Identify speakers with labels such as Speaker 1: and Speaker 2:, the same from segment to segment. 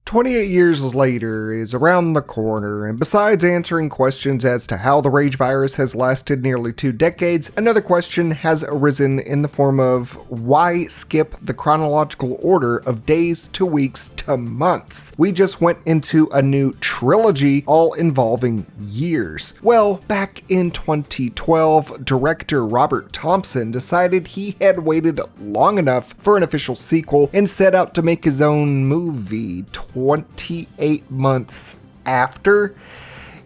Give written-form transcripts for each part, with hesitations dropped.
Speaker 1: 28 years later is around the corner, and besides answering questions as to how the rage virus has lasted nearly 2 decades, another question has arisen in the form of why skip the chronological order of days to weeks to months? We just went into a new trilogy all involving years. Well, back in 2012, director Robert Thompson decided he had waited long enough for an official sequel and set out to make his own movie 28 months after.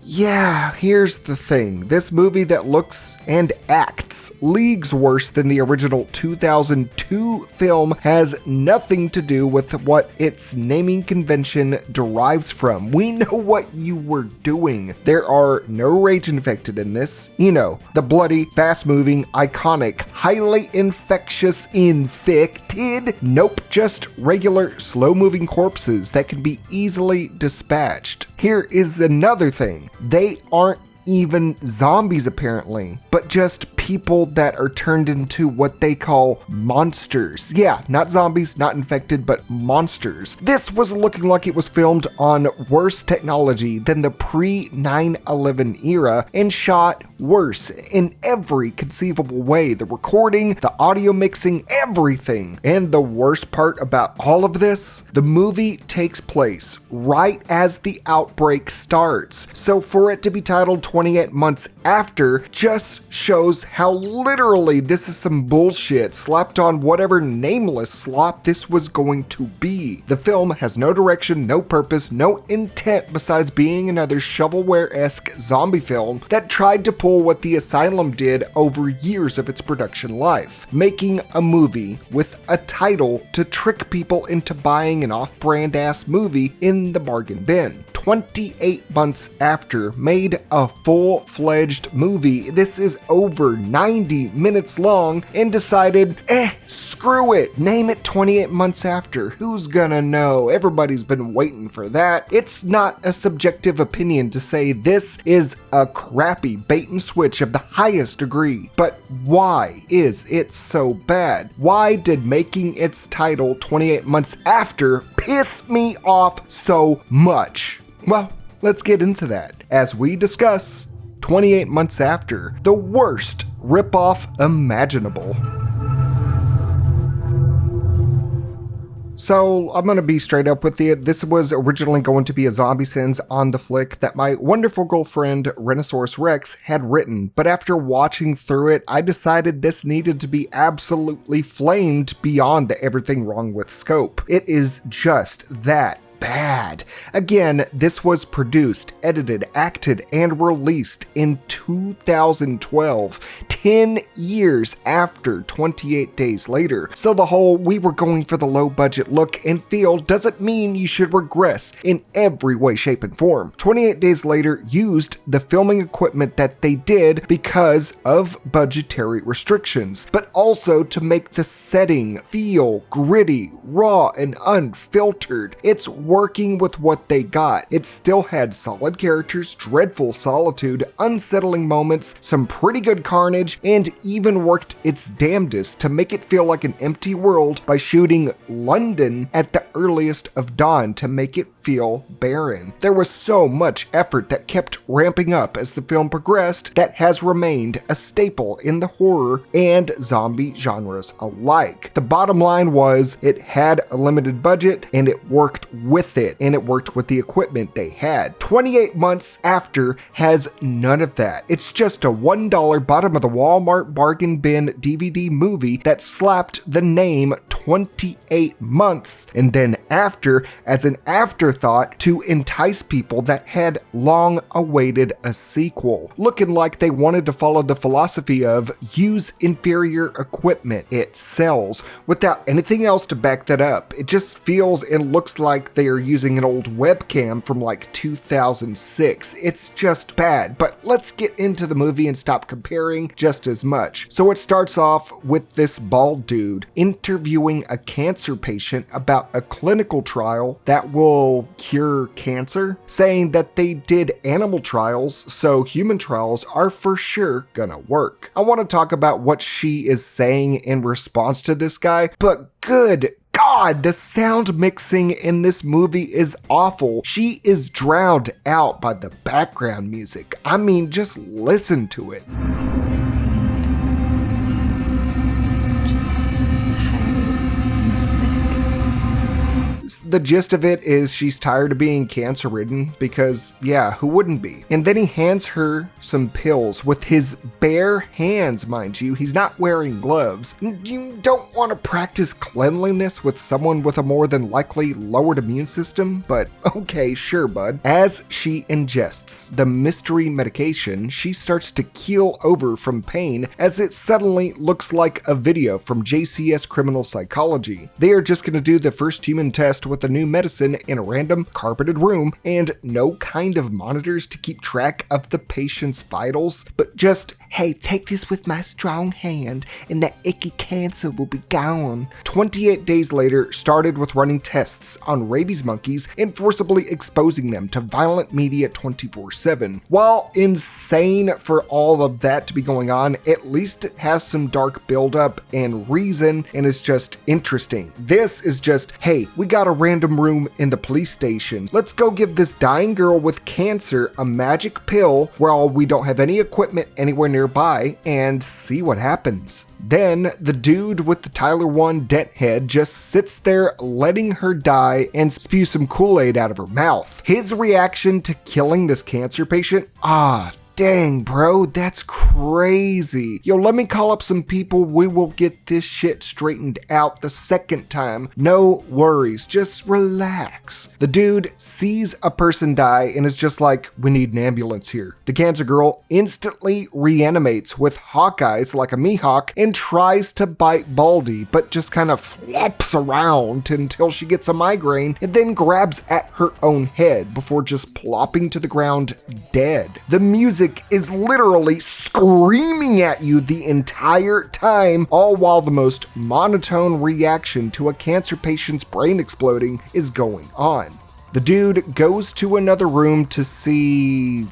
Speaker 1: Yeah, here's the thing. This movie that looks and acts leagues worse than the original 2002 film has nothing to do with what its naming convention derives from. We know what you were doing. There are no rage infected in this. You know, the bloody, fast-moving, iconic, highly infectious infected. Nope, just regular, slow-moving corpses that can be easily dispatched. Here is another thing. They aren't even zombies apparently, but just people that are turned into what they call monsters. Yeah, not zombies, not infected, but monsters. This was looking like it was filmed on worse technology than the pre-9/11 era and shot worse in every conceivable way. The recording, the audio mixing, everything. And the worst part about all of this, the movie takes place right as the outbreak starts. So for it to be titled 28 months after just shows how literally this is some bullshit slapped on whatever nameless slop this was going to be. The film has no direction, no purpose, no intent besides being another shovelware-esque zombie film that tried to pull what The Asylum did over years of its production life, making a movie with a title to trick people into buying an off-brand ass movie in the bargain bin. 28 months after made a full-fledged movie. This is over 90 minutes long and decided, screw it, name it 28 months after. Who's gonna know? Everybody's been waiting for that. It's not a subjective opinion to say this is a crappy bait and switch of the highest degree, but why is it so bad? Why did making its title 28 months after piss me off so much? Well, let's get into that as we discuss 28 months after, the worst ripoff imaginable. So I'm going to be straight up with you. This was originally going to be a Zombie Sins on the flick that my wonderful girlfriend Rhinoceros Rex had written, but after watching through it, I decided this needed to be absolutely flamed beyond the everything wrong with scope. It is just that bad. Again, this was produced, edited, acted, and released in 2012, 10 years after 28 Days Later. So the whole we were going for the low budget look and feel doesn't mean you should regress in every way, shape, and form. 28 Days Later used the filming equipment that they did because of budgetary restrictions, but also to make the setting feel gritty, raw, and unfiltered. It's working with what they got. It still had solid characters, dreadful solitude, unsettling moments, some pretty good carnage, and even worked its damnedest to make it feel like an empty world by shooting London at the earliest of dawn to make it feel barren. There was so much effort that kept ramping up as the film progressed that has remained a staple in the horror and zombie genres alike. The bottom line was it had a limited budget and it worked with it, and it worked with the equipment they had. 28 months after has none of that. It's just a $1 bottom of the Walmart bargain bin DVD movie that slapped the name 28 months and then after as an afterthought to entice people that had long awaited a sequel, looking like they wanted to follow the philosophy of use inferior equipment, it sells, without anything else to back that up. It just feels and looks like they are using an old webcam from like 2006. It's just bad, but let's get into the movie and stop comparing just as much. So it starts off with this bald dude interviewing a cancer patient about a clinical trial that will cure cancer, saying that they did animal trials, so human trials are for sure gonna work. I want to talk about what she is saying in response to this guy, but good God, God, the sound mixing in this movie is awful. She is drowned out by the background music. I mean, just listen to it. The gist of it is she's tired of being cancer ridden because, yeah, who wouldn't be? And then he hands her some pills with his bare hands, mind you. He's not wearing gloves. You don't want to practice cleanliness with someone with a more than likely lowered immune system, but okay, sure, bud. As she ingests the mystery medication, she starts to keel over from pain as it suddenly looks like a video from JCS Criminal Psychology. They are just going to do the first human test with a new medicine in a random carpeted room and no kind of monitors to keep track of the patient's vitals, but just, hey, take this with my strong hand and that icky cancer will be gone. 28 days later started with running tests on rabies monkeys and forcibly exposing them to violent media 24/7. While insane for all of that to be going on, at least it has some dark buildup and reason and is just interesting. This is just, hey, we got a random room in the police station. Let's go give this dying girl with cancer a magic pill while we don't have any equipment anywhere nearby and see what happens. Then the dude with the Tyler 1 dent head just sits there letting her die and spew some Kool-Aid out of her mouth. His reaction to killing this cancer patient? Dang, bro, that's crazy. Yo, let me call up some people. We will get this shit straightened out the second time. No worries, just relax. The dude sees a person die and is just like, we need an ambulance here. The cancer girl instantly reanimates with hawk eyes like a Mihawk and tries to bite Baldy, but just kind of flops around until she gets a migraine and then grabs at her own head before just plopping to the ground dead. The music is literally screaming at you the entire time, all while the most monotone reaction to a cancer patient's brain exploding is going on. The dude goes to another room to see,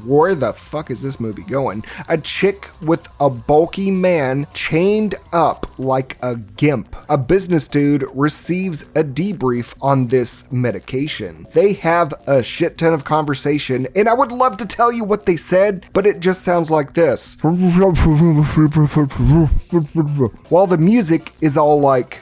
Speaker 1: where the fuck is this movie going? A chick with a bulky man chained up like a gimp. A business dude receives a debrief on this medication. They have a shit ton of conversation, and I would love to tell you what they said, but it just sounds like this. While the music is all like,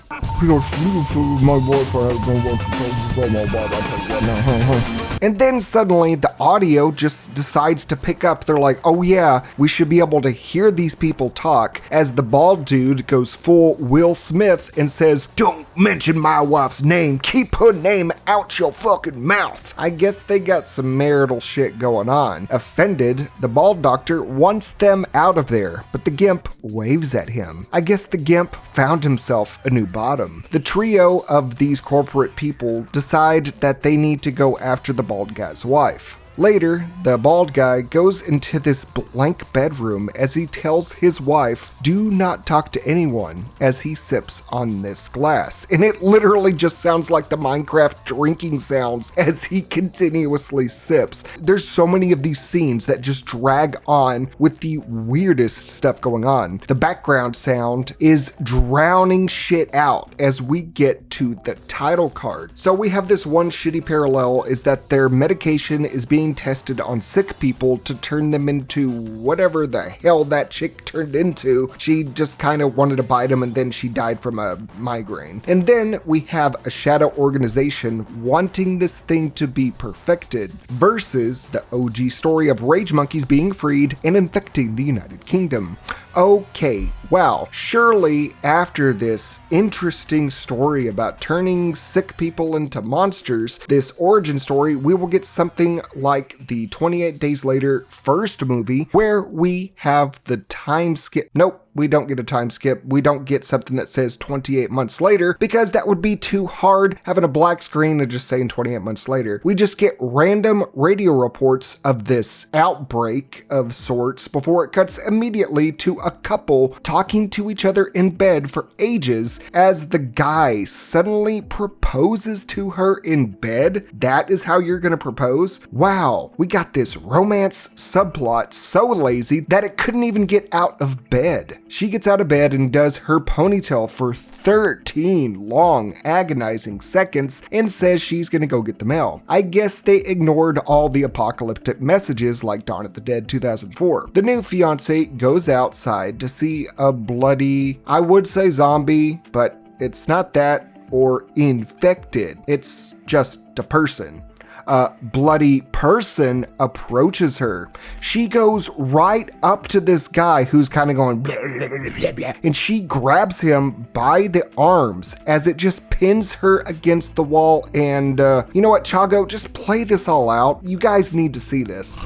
Speaker 1: and then suddenly the audio just decides to pick up. They're like, oh yeah, we should be able to hear these people talk, as the bald dude goes full Will Smith and says, don't mention my wife's name, keep her name out your fucking mouth. I guess they got some marital shit going on. Offended, the bald doctor wants them out of there, but the gimp waves at him. I guess the gimp found himself a new bottom. The trio of these corporate people decide that they need to go after the bald guy's wife. Later, the bald guy goes into this blank bedroom as he tells his wife, do not talk to anyone, as he sips on this glass. And it literally just sounds like the Minecraft drinking sounds as he continuously sips. There's so many of these scenes that just drag on with the weirdest stuff going on. The background sound is drowning shit out as we get to the title card. So we have this one shitty parallel, is that their medication is being tested on sick people to turn them into whatever the hell that chick turned into. She just kind of wanted to bite him and then she died from a migraine. And then we have a shadow organization wanting this thing to be perfected versus the OG story of rage monkeys being freed and infecting the United Kingdom. Okay, wow, surely after this interesting story about turning sick people into monsters, this origin story, we will get something like the 28 Days Later first movie, where we have the time skip. Nope. We don't get a time skip. We don't get something that says 28 months later, because that would be too hard having a black screen and just saying 28 months later. We just get random radio reports of this outbreak of sorts before it cuts immediately to a couple talking to each other in bed for ages as the guy suddenly proposes to her in bed. That is how you're gonna propose? Wow, we got this romance subplot so lazy that it couldn't even get out of bed. She gets out of bed and does her ponytail for 13 long, agonizing seconds and says she's gonna go get the mail. I guess they ignored all the apocalyptic messages like Dawn of the Dead 2004. The new fiance goes outside to see a bloody, I would say zombie, but it's not that, or infected. It's just a person. A bloody person approaches her. She goes right up to this guy who's kind of going blah, blah, blah, blah, blah, and she grabs him by the arms as it just pins her against the wall. And you know what, Chago, just play this all out. You guys need to see this.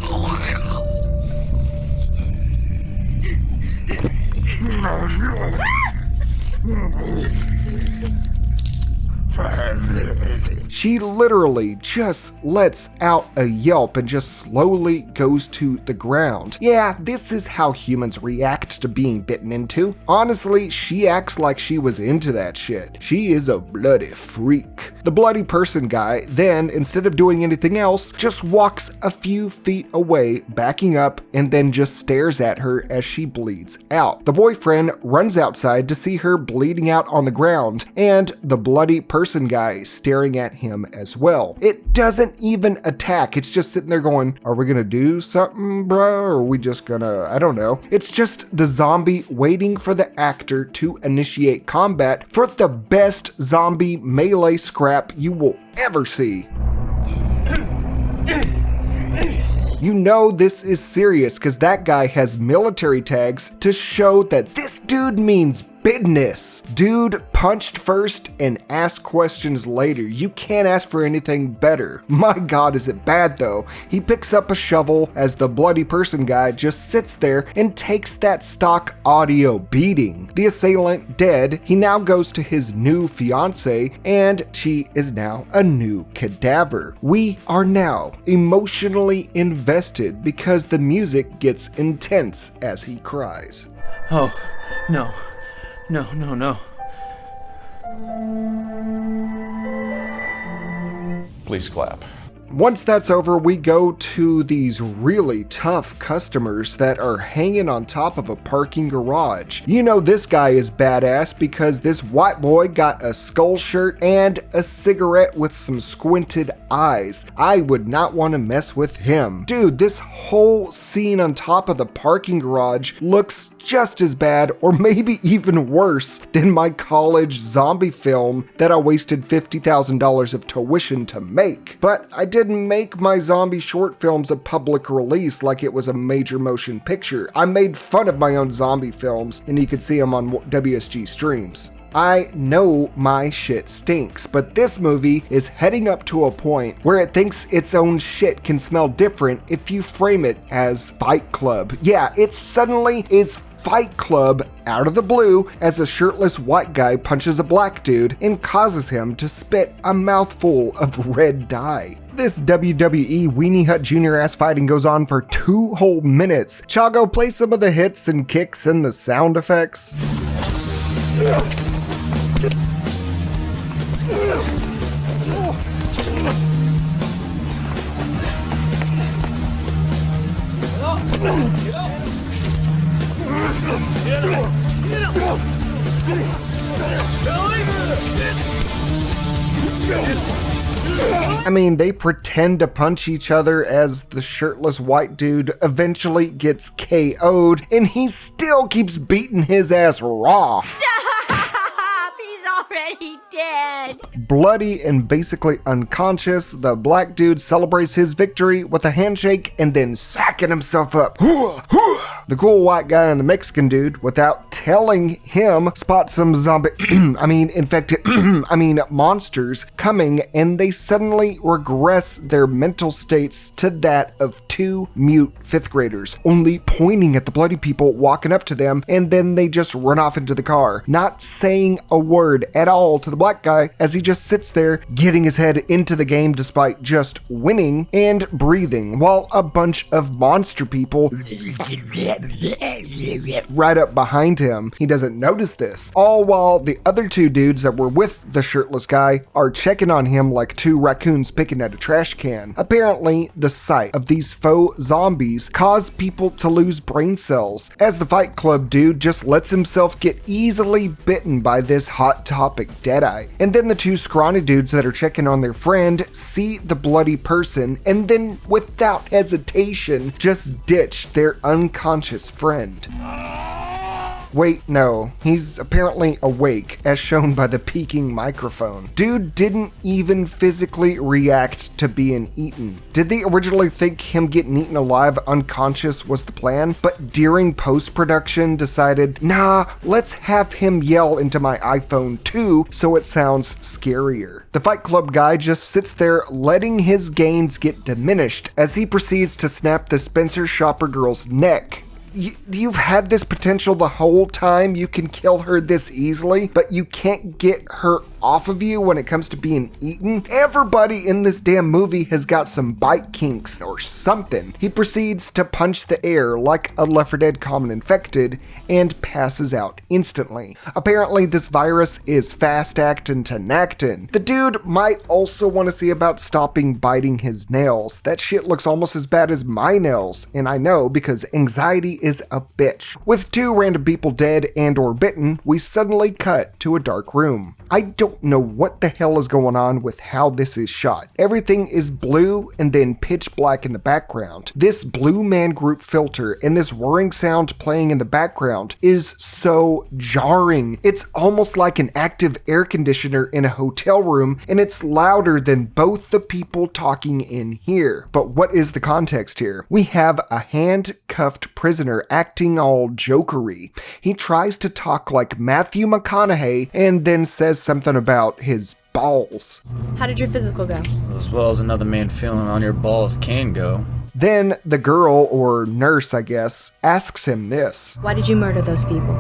Speaker 1: She literally just lets out a yelp and just slowly goes to the ground. Yeah, this is how humans react to being bitten into. Honestly, she acts like she was into that shit. She is a bloody freak. The bloody person guy then, instead of doing anything else, just walks a few feet away, backing up, and then just stares at her as she bleeds out. The boyfriend runs outside to see her bleeding out on the ground, and the bloody person guy staring at him as well. It doesn't even attack. It's just sitting there going, are we gonna do something, bro? Or are we just gonna, I don't know. It's just the zombie waiting for the actor to initiate combat for the best zombie melee scrap you will ever see. You know this is serious because that guy has military tags to show that this dude means business. Dude punched first and asked questions later. You can't ask for anything better. My God, is it bad though. He picks up a shovel as the bloody person guy just sits there and takes that stock audio beating. The assailant dead, he now goes to his new fiance and she is now a new cadaver. We are now emotionally invested because the music gets intense as he cries.
Speaker 2: Oh, no. No, no, no.
Speaker 3: Please clap.
Speaker 1: Once that's over, we go to these really tough customers that are hanging on top of a parking garage. You know this guy is badass because this white boy got a skull shirt and a cigarette with some squinted eyes. I would not want to mess with him. Dude, this whole scene on top of the parking garage looks just as bad or maybe even worse than my college zombie film that I wasted $50,000 of tuition to make. But I didn't make my zombie short films a public release like it was a major motion picture. I made fun of my own zombie films and you could see them on WSG streams. I know my shit stinks, but this movie is heading up to a point where it thinks its own shit can smell different if you frame it as Fight Club. Yeah, it suddenly is Fight Club out of the blue as a shirtless white guy punches a black dude and causes him to spit a mouthful of red dye. This WWE Weenie Hut Jr. ass fighting goes on for 2 whole minutes. Chago, play some of the hits and kicks and the sound effects. I mean, they pretend to punch each other as the shirtless white dude eventually gets KO'd, and he still keeps beating his ass raw.
Speaker 4: He's already dead.
Speaker 1: Bloody and basically unconscious, the black dude celebrates his victory with a handshake and then sacking himself up. The cool white guy and the Mexican dude, without telling him, spot some zombie, infected, monsters coming, and they suddenly regress their mental states to that of 2 mute 5th graders, only pointing at the bloody people walking up to them, and then they just run off into the car, not saying a word at all to the black guy as he just sits there getting his head into the game despite just winning and breathing, while a bunch of monster people right up behind him. He doesn't notice this, all while the other two dudes that were with the shirtless guy are checking on him like two raccoons picking at a trash can. Apparently, the sight of these faux zombies caused people to lose brain cells, as the Fight Club dude just lets himself get easily bitten by this Hot Topic Deadeye. And then the two scrawny dudes that are checking on their friend see the bloody person and then without hesitation just ditch their unconscious friend. Wait, no, he's apparently awake, as shown by the peaking microphone. Dude didn't even physically react to being eaten. Did they originally think him getting eaten alive unconscious was the plan, but during post-production decided, nah, let's have him yell into my iPhone too so it sounds scarier. The Fight Club guy just sits there letting his gains get diminished as he proceeds to snap the Spencer Shopper girl's neck. You've had this potential the whole time. You can kill her this easily, but you can't get her off of you when it comes to being eaten. Everybody in this damn movie has got some bite kinks or something. He proceeds to punch the air like a Left 4 Dead common infected and passes out instantly. Apparently this virus is fast acting to nactin. The dude might also want to see about stopping biting his nails. That shit looks almost as bad as my nails, and I know because anxiety is a bitch. With two random people dead and or bitten, we suddenly cut to a dark room. I don't know what the hell is going on with how this is shot. Everything is blue and then pitch black in the background. This Blue Man Group filter and this whirring sound playing in the background is so jarring. It's almost like an active air conditioner in a hotel room, and it's louder than both the people talking in here. But what is the context here? We have a handcuffed prisoner acting all jokery. He tries to talk like Matthew McConaughey and then says something about his balls.
Speaker 5: How did your physical go?
Speaker 6: As well as another man feeling on your balls can go.
Speaker 1: Then the girl, or nurse I guess, asks him this.
Speaker 5: Why did you murder those people?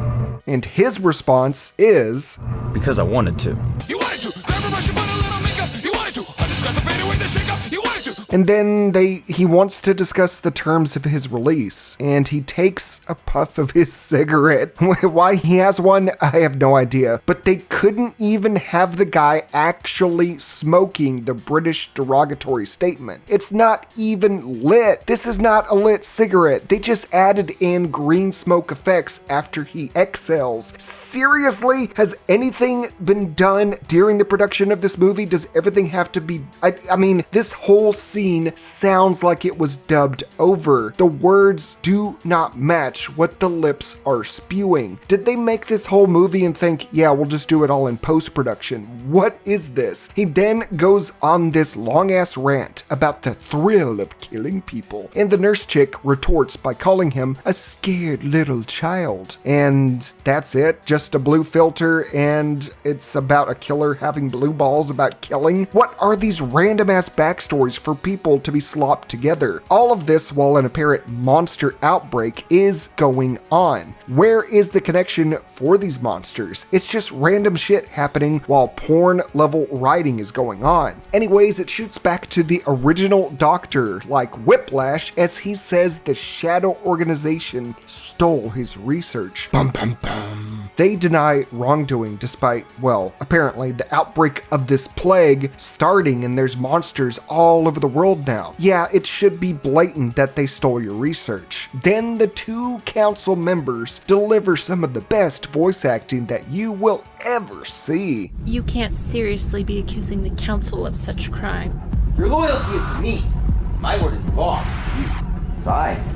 Speaker 1: And his response is,
Speaker 6: Because I wanted to.
Speaker 2: You wanted to. Grab a brush and put a little makeup. You wanted to. Undiscussed the fader with the shake up. You wanted to.
Speaker 1: and then he wants to discuss the terms of his release, and he takes a puff of his cigarette. Why he has one, I have no idea, but they couldn't even have the guy actually smoking the British derogatory statement. It's not even lit. This is not a lit cigarette. They just added in green smoke effects after he exhales. Seriously? Has anything been done during the production of this movie? Does everything have to be... I mean, this whole scene sounds like it was dubbed over. The words do not match what the lips are spewing. Did they make this whole movie and think, yeah, we'll just do it all in post-production? What is this? He then goes on this long-ass rant about the thrill of killing people, and the nurse chick retorts by calling him a scared little child. And that's it? Just a blue filter, and it's about a killer having blue balls about killing? What are these random-ass backstories for people to be slopped together? All of this while an apparent monster outbreak is going on. Where is the connection for these monsters? It's just random shit happening while porn-level writing is going on. Anyways, it shoots back to the original Doctor, like Whiplash, as he says the Shadow Organization stole his research. Bum bum bum. They deny wrongdoing despite, well, apparently the outbreak of this plague starting, and there's monsters all over the world now. Yeah, it should be blatant that they stole your research. Then the two council members deliver some of the best voice acting that you will ever see.
Speaker 7: You can't seriously be accusing the council of such crime.
Speaker 8: Your loyalty is to me. My word is law. Besides,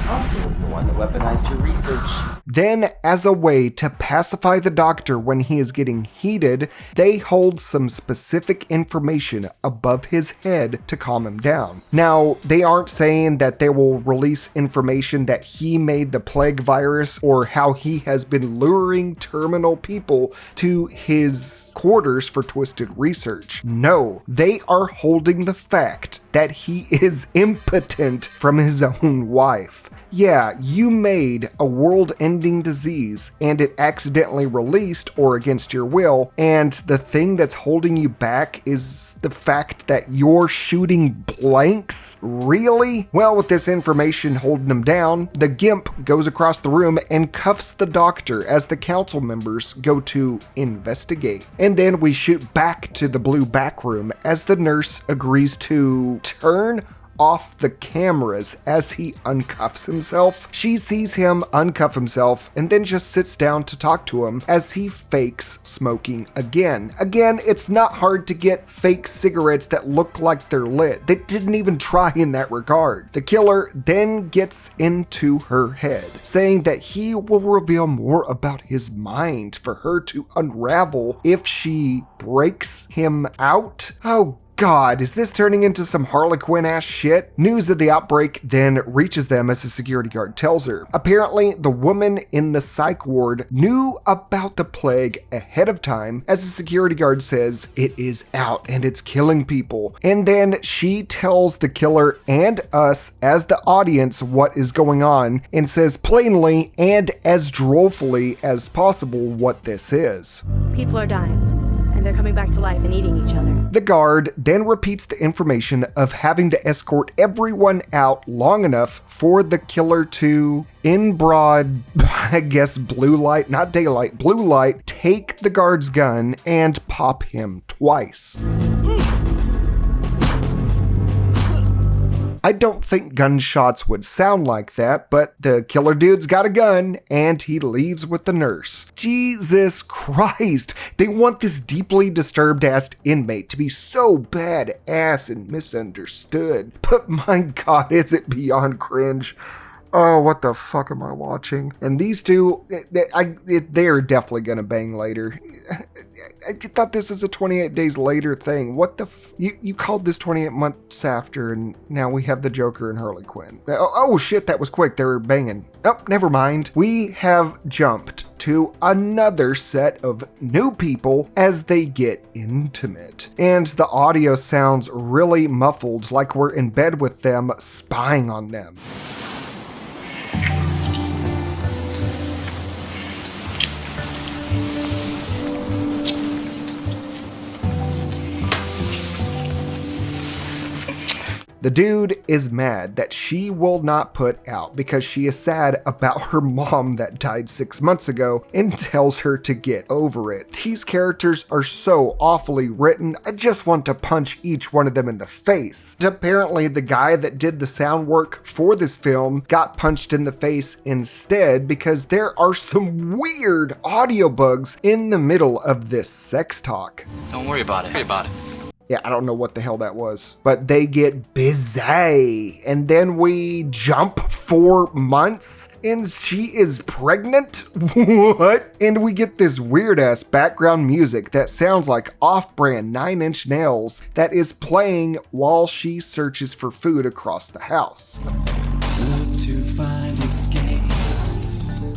Speaker 8: Council is the one that weaponized your research.
Speaker 1: Then, as a way to pacify the Doctor when he is getting heated, they hold some specific information above his head to calm him down. Now, they aren't saying that they will release information that he made the plague virus or how he has been luring terminal people to his quarters for twisted research. No, they are holding the fact that he is impotent from his own wife. Yeah, you made a world-ending mind-bending disease, and it accidentally released or against your will, and the thing that's holding you back is the fact that you're shooting blanks? Really? Well, with this information holding him down, the Gimp goes across the room and cuffs the doctor as the council members go to investigate. And then we shoot back to the blue back room as the nurse agrees to turn off the cameras as he uncuffs himself. She sees him uncuff himself and then just sits down to talk to him as he fakes smoking again. Again, it's not hard to get fake cigarettes that look like they're lit. They didn't even try in that regard. The killer then gets into her head, saying that he will reveal more about his mind for her to unravel if she breaks him out. Oh God, is this turning into some Harley Quinn ass shit? News of the outbreak then reaches them as the security guard tells her. Apparently, the woman in the psych ward knew about the plague ahead of time, as the security guard says it is out and it's killing people. And then she tells the killer and us as the audience what is going on and says plainly and as drollfully as possible what this is.
Speaker 5: People are dying, and they're coming back to life and eating each other.
Speaker 1: The guard then repeats the information of having to escort everyone out long enough for the killer to, in broad, I guess blue light, not daylight, blue light, take the guard's gun and pop him twice. I don't think gunshots would sound like that, but the killer dude's got a gun and he leaves with the nurse. Jesus Christ, they want this deeply disturbed ass inmate to be so badass and misunderstood. But my God, is it beyond cringe. Oh, what the fuck am I watching? And these two, they are definitely gonna bang later. I thought this is a 28 days later thing. What the you called this 28 months after, and now we have the Joker and Harley Quinn. Oh shit, that was quick. They were banging. Oh, never mind. We have jumped to another set of new people as they get intimate. And the audio sounds really muffled, like we're in bed with them, spying on them. The dude is mad that she will not put out because she is sad about her mom that died 6 months ago and tells her to get over it. These characters are so awfully written, I just want to punch each one of them in the face. Apparently, the guy that did the sound work for this film got punched in the face instead because there are some weird audio bugs in the middle of this sex talk.
Speaker 2: Don't worry about it.
Speaker 1: Yeah, I don't know what the hell that was. But they get busy. And then we jump 4 months and she is pregnant? What? And we get this weird ass background music that sounds like off-brand 9 Inch Nails that is playing while she searches for food across the house.
Speaker 2: Look to find escapes.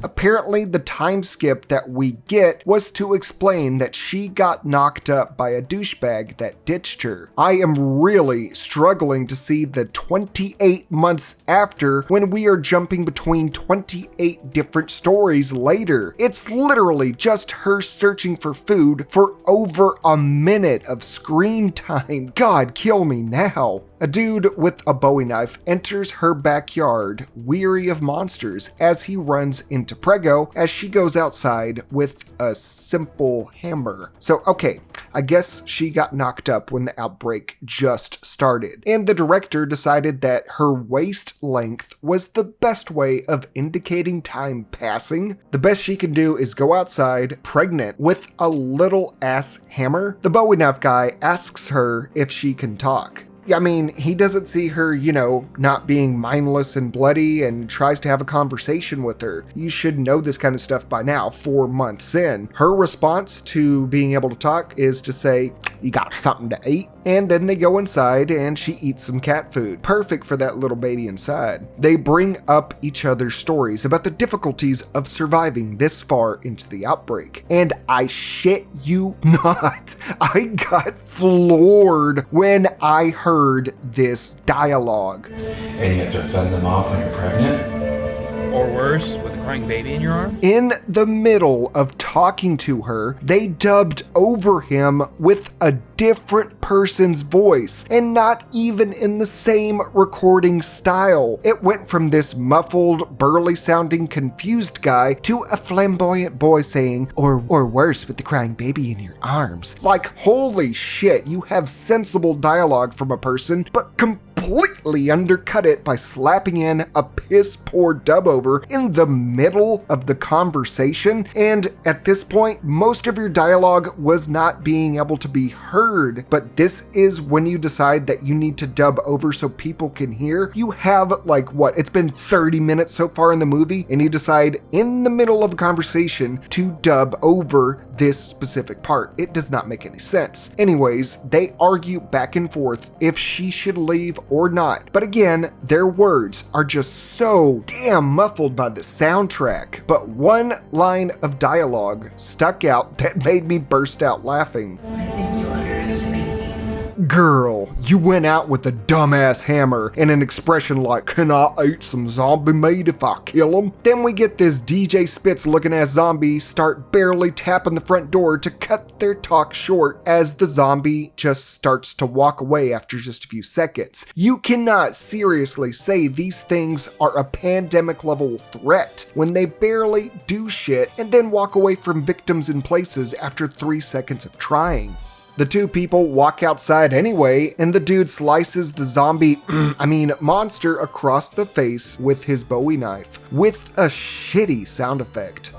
Speaker 1: Apparently, the time skip that we get was to explain that she got knocked up by a douchebag that ditched her. I am really struggling to see the 28 months after when we are jumping between 28 different stories later. It's literally just her searching for food for over a minute of screen time. God, kill me now. A dude with a Bowie knife enters her backyard, weary of monsters, as he runs into Prego as she goes outside with a simple hammer. So, okay, I guess she got knocked up when the outbreak just started, and the director decided that her waist length was the best way of indicating time passing. The best she can do is go outside, pregnant, with a little ass hammer. The Bowie knife guy asks her if she can talk. I mean, he doesn't see her, not being mindless and bloody and tries to have a conversation with her. You should know this kind of stuff by now, 4 months in. Her response to being able to talk is to say, "You got something to eat?" And then they go inside and she eats some cat food. Perfect for that little baby inside. They bring up each other's stories about the difficulties of surviving this far into the outbreak. And I shit you not, I got floored when I heard this dialogue.
Speaker 9: And you have to fend them off when you're pregnant?
Speaker 6: Or worse, with a
Speaker 9: crying baby in your arms?
Speaker 1: In the middle of talking to her, they dubbed over him with a different person's voice, and not even in the same recording style. It went from this muffled, burly sounding, confused guy to a flamboyant boy saying, or worse, with the crying baby in your arms. Like, holy shit, you have sensible dialogue from a person, but completely undercut it by slapping in a piss poor dub over in the middle of the conversation. And at this point, most of your dialogue was not being able to be heard. But this is when you decide that you need to dub over so people can hear. You have like what? It's been 30 minutes so far in the movie, and you decide in the middle of a conversation to dub over this specific part. It does not make any sense. Anyways, they argue back and forth if she should leave or not. But again, their words are just so damn muffled by the soundtrack. But one line of dialogue stuck out that made me burst out laughing.
Speaker 10: I think you underestimate me.
Speaker 1: Girl, you went out with a dumbass hammer and an expression like, "Can I eat some zombie meat if I kill him?" Then we get this DJ Spitz looking ass zombie start barely tapping the front door to cut their talk short as the zombie just starts to walk away after just a few seconds. You cannot seriously say these things are a pandemic level threat when they barely do shit and then walk away from victims in places after 3 seconds of trying. The two people walk outside anyway, and the dude slices the zombie, monster across the face with his Bowie knife, with a shitty sound effect,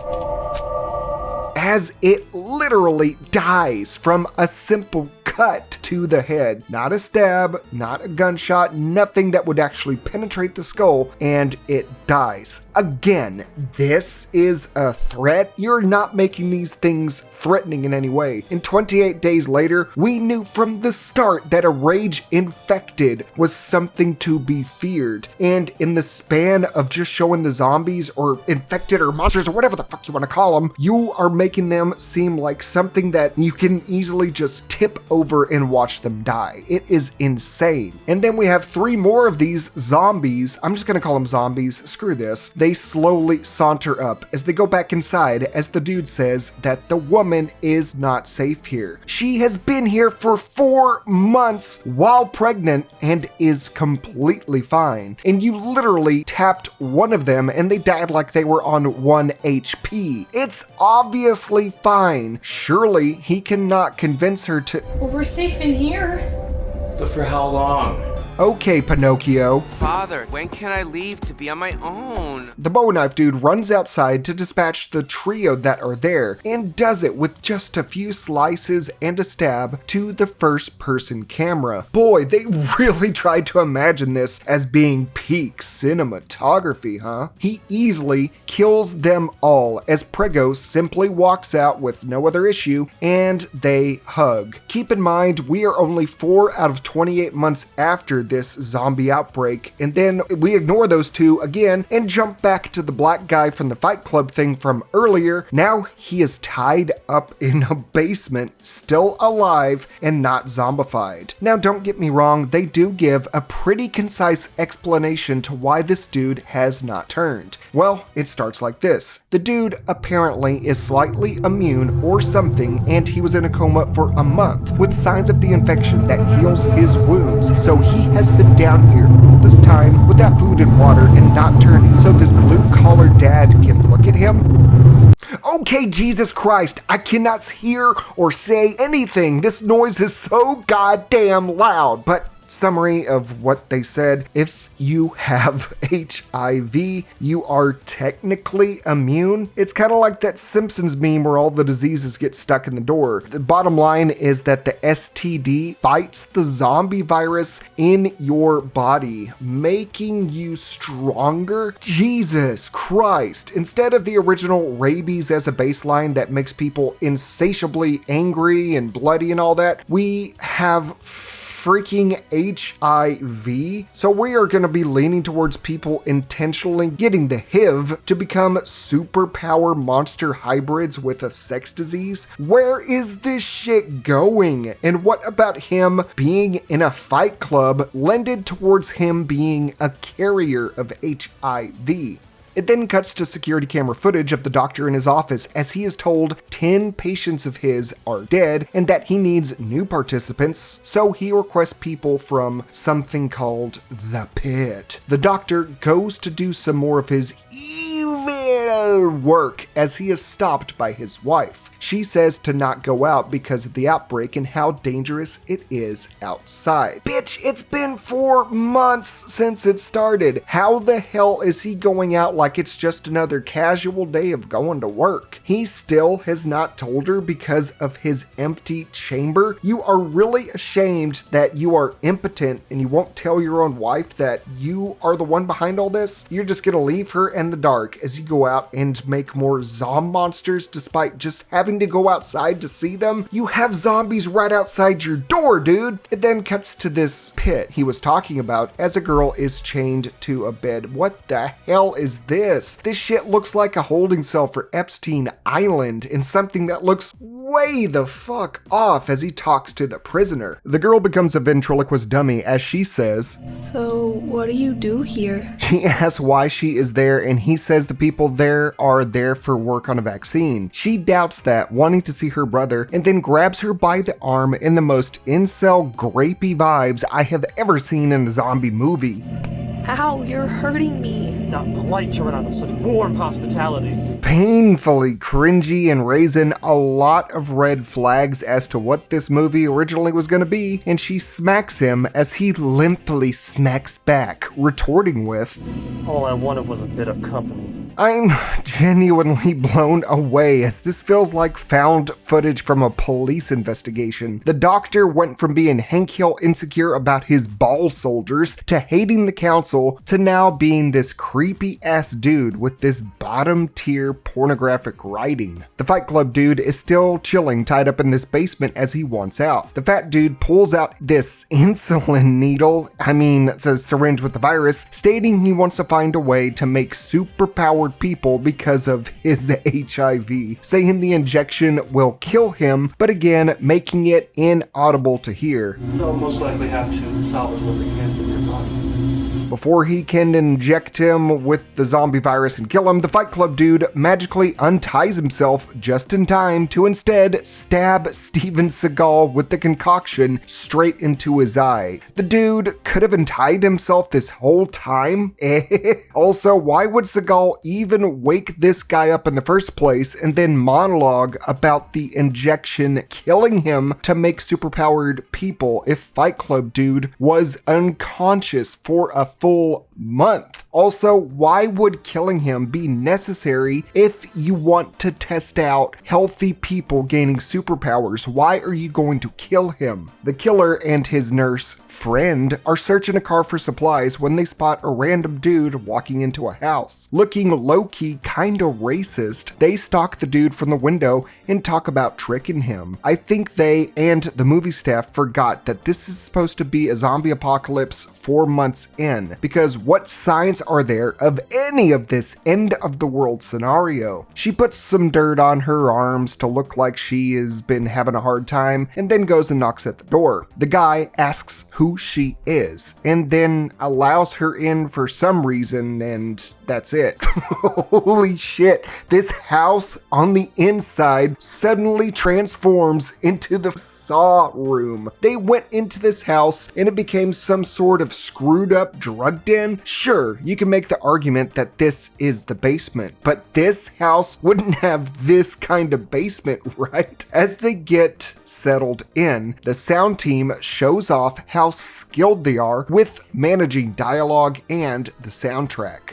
Speaker 1: as it literally dies from a simple cut to the head. Not a stab, not a gunshot, nothing that would actually penetrate the skull, and it dies. Again, this is a threat. You're not making these things threatening in any way. And 28 days later, we knew from the start that a rage infected was something to be feared. And in the span of just showing the zombies or infected or monsters or whatever the fuck you want to call them, you are making them seem like something that you can easily just tip over and watch them die. It is insane. And then we have 3 more of these zombies. I'm just gonna call them zombies. Screw this. They slowly saunter up as they go back inside as the dude says that the woman is not safe here. She has been here for 4 months while pregnant and is completely fine. And you literally tapped one of them and they died like they were on 1 HP. It's obviously fine. Surely he cannot convince her to...
Speaker 10: Well, we're safe in here.
Speaker 9: But for how long?
Speaker 1: Okay, Pinocchio.
Speaker 11: Father, when can I leave to be on my own?
Speaker 1: The Bowie knife dude runs outside to dispatch the trio that are there and does it with just a few slices and a stab to the first person camera. Boy, they really tried to imagine this as being peak cinematography, huh? He easily kills them all as Prego simply walks out with no other issue and they hug. Keep in mind, we are only 4 out of 28 months after this zombie outbreak, and then we ignore those 2 again and jump back to the black guy from the Fight Club thing from earlier. Now he is tied up in a basement, still alive and not zombified. Now don't get me wrong, they do give a pretty concise explanation to why this dude has not turned. Well, it starts like this. The dude apparently is slightly immune or something, and he was in a coma for a month with signs of the infection that heals his wounds, so he has been down here all this time without food and water and not turning so this blue-collar dad can look at him. Okay, Jesus Christ, I cannot hear or say anything. This noise is so goddamn loud. But summary of what they said: if you have HIV, you are technically immune. It's kind of like that Simpsons meme where all the diseases get stuck in the door. The bottom line is that the STD fights the zombie virus in your body, making you stronger. Jesus Christ. Instead of the original rabies as a baseline that makes people insatiably angry and bloody and all that, we have freaking HIV. So we are going to be leaning towards people intentionally getting the HIV to become superpower monster hybrids with a sex disease. Where is this shit going? And what about him being in a fight club lended towards him being a carrier of HIV? It then cuts to security camera footage of the doctor in his office as he is told 10 patients of his are dead and that he needs new participants, so he requests people from something called the pit. The doctor goes to do some more of his evil work as he is stopped by his wife. She says to not go out because of the outbreak and how dangerous it is outside. Bitch, it's been 4 months since it started. How the hell is he going out like it's just another casual day of going to work? He still has not told her because of his empty chamber. You are really ashamed that you are impotent and you won't tell your own wife that you are the one behind all this? You're just gonna leave her in the dark as you go out and make more zombie monsters despite just having to go outside to see them? You have zombies right outside your door, dude. It then cuts to this pit he was talking about as a girl is chained to a bed. What the hell is this? This shit looks like a holding cell for Epstein Island and something that looks way the fuck off as he talks to the prisoner. The girl becomes a ventriloquist dummy as she says,
Speaker 5: So, what do you do here?
Speaker 1: She asks why she is there and he says the people there are there for work on a vaccine. She doubts that, wanting to see her brother, and then grabs her by the arm in the most incel grapey vibes I have ever seen in a zombie movie.
Speaker 5: How? You're hurting me.
Speaker 9: Not polite to run out of such warm hospitality.
Speaker 1: Painfully cringy and raising a lot of red flags as to what this movie originally was going to be, and she smacks him as he limply smacks back, retorting with,
Speaker 9: All I wanted was a bit of company.
Speaker 1: I'm genuinely blown away as this feels like found footage from a police investigation. The doctor went from being Hank Hill insecure about his ball soldiers to hating the council to now being this creepy ass dude with this bottom tier pornographic writing. The Fight Club dude is still chilling tied up in this basement as he wants out. The fat dude pulls out this insulin needle, it's a syringe with the virus, stating he wants to find a way to make superpowered people because of his HIV, saying the injection will kill him, but again, making it inaudible to hear.
Speaker 9: They'll most likely have to salvage what they can from your body.
Speaker 1: Before he can inject him with the zombie virus and kill him, the Fight Club dude magically unties himself just in time to instead stab Steven Seagal with the concoction straight into his eye. The dude could have untied himself this whole time. Also, why would Seagal even wake this guy up in the first place and then monologue about the injection killing him to make superpowered people if Fight Club dude was unconscious for a full month? Also, why would killing him be necessary if you want to test out healthy people gaining superpowers? Why are you going to kill him? The killer and his nurse friend are searching a car for supplies when they spot a random dude walking into a house. Looking low-key kinda racist, they stalk the dude from the window and talk about tricking him. I think they and the movie staff forgot that this is supposed to be a zombie apocalypse 4 months in, because what signs are there of any of this end of the world scenario? She puts some dirt on her arms to look like she has been having a hard time and then goes and knocks at the door. The guy asks who she is and then allows her in for some reason, and that's it. Holy shit, this house on the inside suddenly transforms into the Saw room. They went into this house and it became some sort of screwed up drug den. Sure, you can make the argument that this is the basement, but this house wouldn't have this kind of basement, right? As they get settled in, the sound team shows off how skilled they are with managing dialogue and the soundtrack.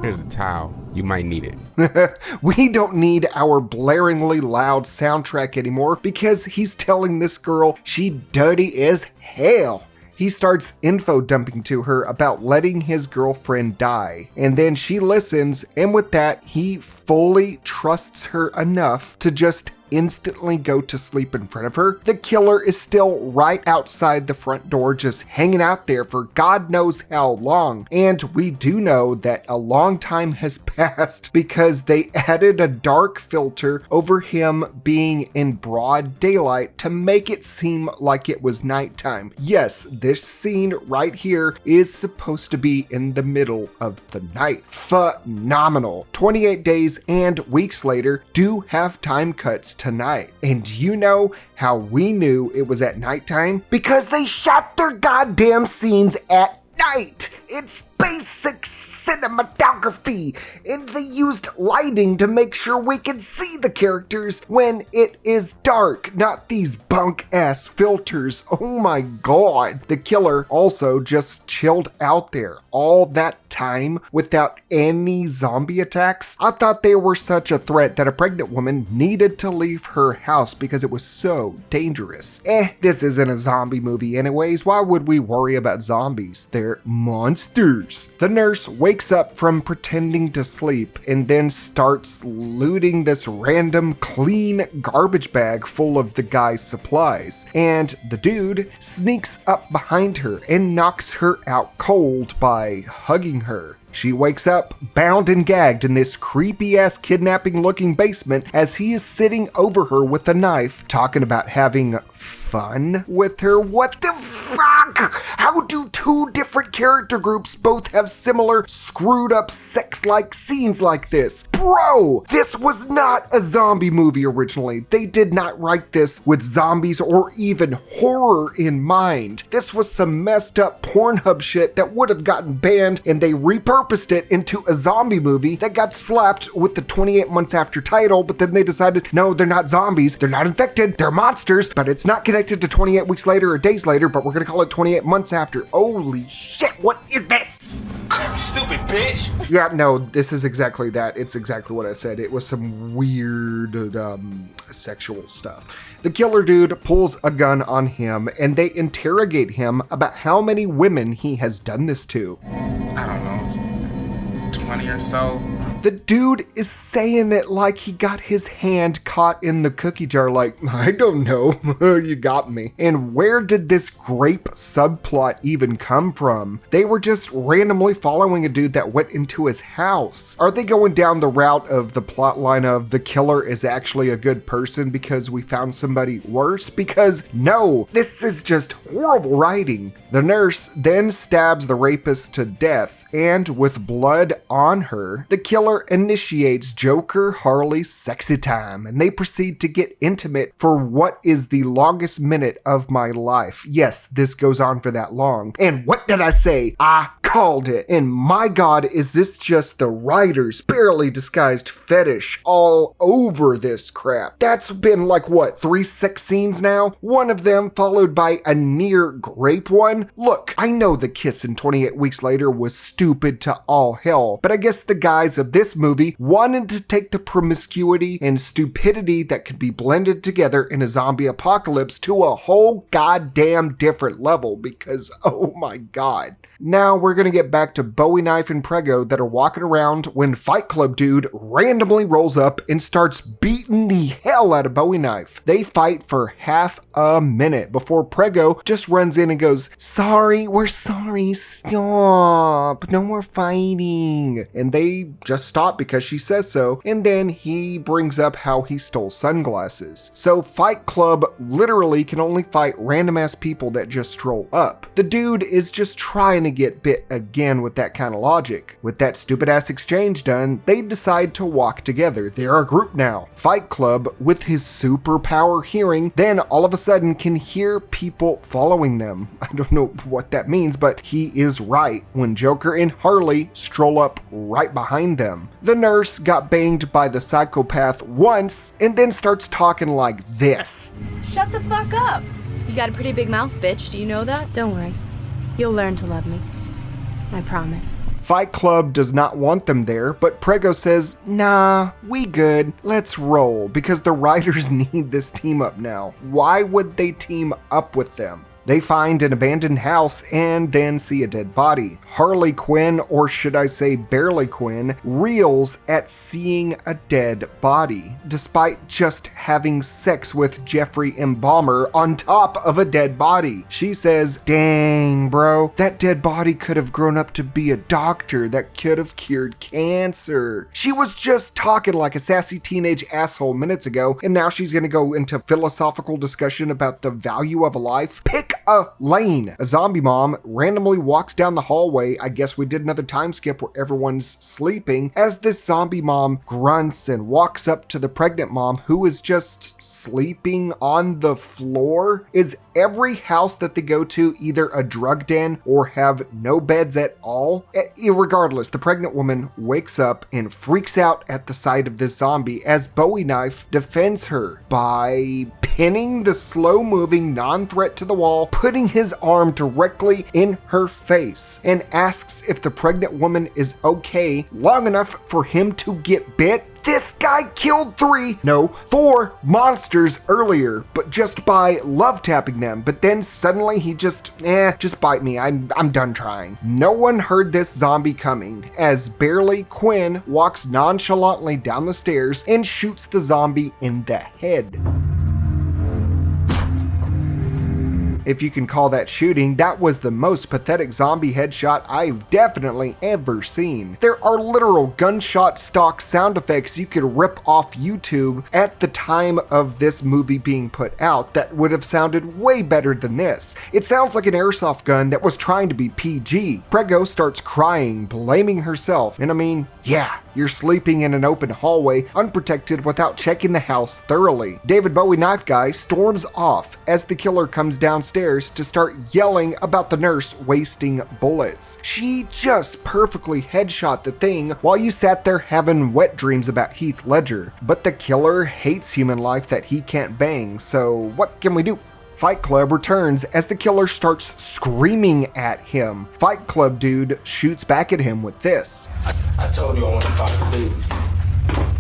Speaker 12: Here's a towel. You might need it.
Speaker 1: We don't need our blaringly loud soundtrack anymore because he's telling this girl she dirty as hell. He starts info dumping to her about letting his girlfriend die, and then she listens, and with that, he fully trusts her enough to just instantly go to sleep in front of her, the killer is still right outside the front door, just hanging out there for God knows how long. And we do know that a long time has passed because they added a dark filter over him being in broad daylight to make it seem like it was nighttime. Yes, this scene right here is supposed to be in the middle of the night. Phenomenal. 28 days and weeks later do have time cuts tonight. And you know how we knew it was at nighttime? Because they shot their goddamn scenes at night. It's basic cinematography, and they used lighting to make sure we could see the characters when it is dark, not these bunk ass filters. Oh my god. The killer also just chilled out there all that time without any zombie attacks. I thought they were such a threat that a pregnant woman needed to leave her house because it was so dangerous. This isn't a zombie movie anyways. Why would we worry about zombies? They're monsters. The nurse wakes up from pretending to sleep and then starts looting this random clean garbage bag full of the guy's supplies. And the dude sneaks up behind her and knocks her out cold by hugging her. She wakes up bound and gagged in this creepy ass kidnapping looking basement as he is sitting over her with a knife, talking about having fun with her. What the fuck? How do two different character groups both have similar screwed up sex-like scenes like this? Bro, this was not a zombie movie originally. They did not write this with zombies or even horror in mind. This was some messed up Pornhub shit that would have gotten banned, and they repurposed it into a zombie movie that got slapped with the 28 months after title, but then they decided, no, they're not zombies, they're not infected, they're monsters, but it's not connected to 28 weeks later or days later, but we're gonna call it 28 months after. Holy shit, what is this?
Speaker 11: Stupid bitch!
Speaker 1: Yeah, no, this is exactly that. It's exactly what I said. It was some weird sexual stuff. The killer dude pulls a gun on him and they interrogate him about how many women he has done this to.
Speaker 12: I don't know, 20 or so.
Speaker 1: The dude is saying it like he got his hand caught in the cookie jar, like, I don't know, you got me. And where did this grape subplot even come from? They were just randomly following a dude that went into his house. Are they going down the route of the plot line of the killer is actually a good person because we found somebody worse? Because no, this is just horrible writing. The nurse then stabs the rapist to death, and with blood on her, the killer initiates Joker Harley's sexy time, and they proceed to get intimate for what is the longest minute of my life. Yes, this goes on for that long. And what did I say? I called it. And my god, is this just the writer's barely disguised fetish all over this crap? That's been like, what, 3 sex scenes now? One of them followed by a near grape one? Look, I know the kiss in 28 Weeks Later was stupid to all hell, but I guess the guys of this movie wanted to take the promiscuity and stupidity that could be blended together in a zombie apocalypse to a whole goddamn different level because, oh my god. Now we're gonna get back to Bowie Knife and Prego that are walking around when Fight Club dude randomly rolls up and starts beating the hell out of Bowie Knife. They fight for half a minute before Prego just runs in and goes, sorry, we're sorry, stop, no more fighting. And they just stop because she says so, and then he brings up how he stole sunglasses. So Fight Club literally can only fight random ass people that just stroll up. The dude is just trying to get bit again with that kind of logic. With that stupid ass exchange done, they decide to walk together. They're a group now. Fight Club, with his superpower hearing, then all of a sudden can hear people following them. I don't know what that means, but he is right when Joker and Harley stroll up right behind them. The nurse got banged by the psychopath once and then starts talking like this.
Speaker 5: Shut the fuck up! You got a pretty big mouth, bitch. Do you know that? Don't worry. You'll learn to love me. I promise.
Speaker 1: Fight Club does not want them there, but Prego says, nah, we good, let's roll, because the writers need this team up now. Why would they team up with them? They find an abandoned house and then see a dead body. Harley Quinn, or should I say Barely Quinn, reels at seeing a dead body, despite just having sex with Jeffrey Embalmer on top of a dead body. She says, "Dang, bro, that dead body could have grown up to be a doctor that could have cured cancer." She was just talking like a sassy teenage asshole minutes ago, and now she's gonna go into philosophical discussion about the value of a life? Pick a lane. A zombie mom randomly walks down the hallway. I guess we did another time skip where everyone's sleeping, as this zombie mom grunts and walks up to the pregnant mom who is just sleeping on the floor. Is every house that they go to either a drug den or have no beds at all? Regardless, the pregnant woman wakes up and freaks out at the sight of this zombie as Bowie Knife defends her by pinning the slow-moving non-threat to the wall, putting his arm directly in her face, and asks if the pregnant woman is okay long enough for him to get bit. This guy killed 4 monsters earlier, but just by love tapping them. But then suddenly he just bite me. I'm done trying. No one heard this zombie coming as Barely Quinn walks nonchalantly down the stairs and shoots the zombie in the head. If you can call that shooting, that was the most pathetic zombie headshot I've definitely ever seen. There are literal gunshot stock sound effects you could rip off YouTube at the time of this movie being put out that would have sounded way better than this. It sounds like an airsoft gun that was trying to be PG. Prego starts crying, blaming herself, and I mean, yeah, you're sleeping in an open hallway, unprotected, without checking the house thoroughly. David Bowie Knife Guy storms off as the killer comes downstairs to start yelling about the nurse wasting bullets. She just perfectly headshot the thing while you sat there having wet dreams about Heath Ledger. But the killer hates human life that he can't bang, so what can we do? Fight Club returns as the killer starts screaming at him. Fight Club dude shoots back at him with this.
Speaker 9: I told you I want to fight the dude.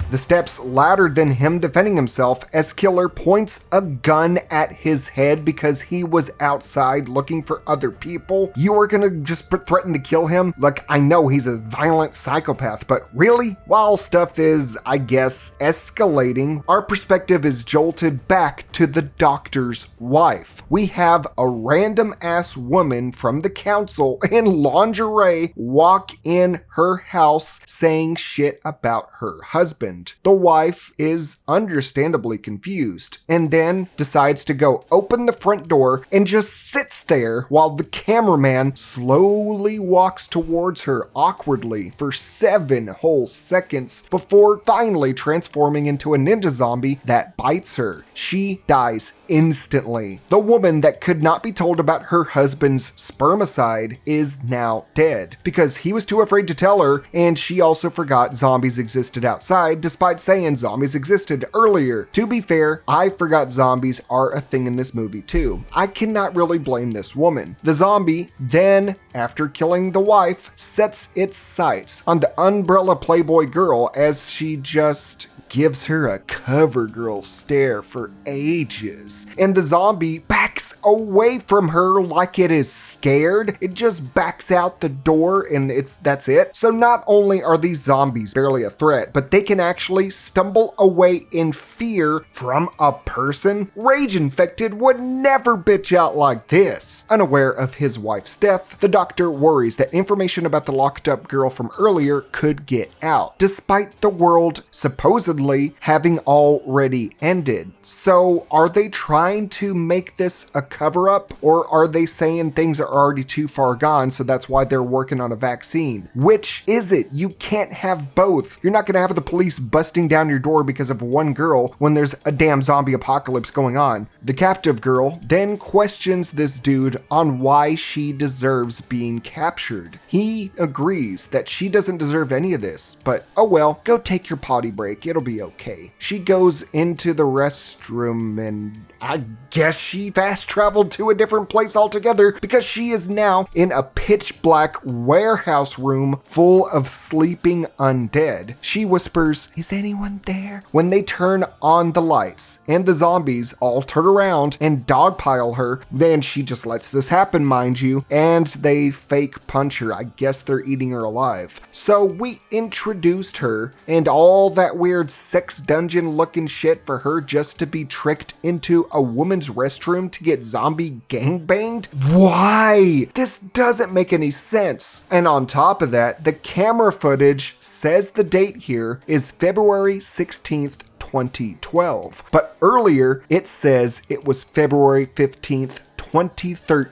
Speaker 1: The steps louder than him defending himself as killer points a gun at his head because he was outside looking for other people. You are gonna just threaten to kill him? Like, I know he's a violent psychopath, but really? While stuff is, I guess, escalating, our perspective is jolted back to the doctor's wife. We have a random ass woman from the council in lingerie walk in her house saying shit about her husband. The wife is understandably confused and then decides to go open the front door and just sits there while the cameraman slowly walks towards her awkwardly for 7 whole seconds before finally transforming into a ninja zombie that bites her. She dies instantly. The woman that could not be told about her husband's spermicide is now dead because he was too afraid to tell her, and she also forgot zombies existed outside despite saying zombies existed earlier. To be fair, I forgot zombies are a thing in this movie too. I cannot really blame this woman. The zombie then, after killing the wife, sets its sights on the umbrella Playboy girl as she just gives her a cover girl stare for ages. And the zombie backs away from her like it is scared. It just backs out the door and that's it. So not only are these zombies barely a threat, but they can actually stumble away in fear from a person. Rage infected would never bitch out like this. Unaware of his wife's death, the doctor worries that information about the locked up girl from earlier could get out, despite the world supposedly having already ended. So are they trying to make this a cover-up, or are they saying things are already too far gone, so that's why they're working on a vaccine? Which is it? You can't have both. You're not gonna have the police busting down your door because of one girl when there's a damn zombie apocalypse going on. The captive girl then questions this dude on why she deserves being captured. He agrees that she doesn't deserve any of this, but oh well, go take your potty break. It'll be okay. She goes into the restroom and I guess she fast traveled to a different place altogether because she is now in a pitch black warehouse room full of sleeping undead. She whispers, "Is anyone there?" when they turn on the lights, and the zombies all turn around and dogpile her. Then she just lets this happen, mind you, and they fake punch her. I guess they're eating her alive. So we introduced her and all that weird sex dungeon looking shit for her just to be tricked into a woman's restroom to get zombie gangbanged? Why? This doesn't make any sense. And on top of that, the camera footage says the date here is February 16th, 2012. But earlier it says it was February 15th, 2013.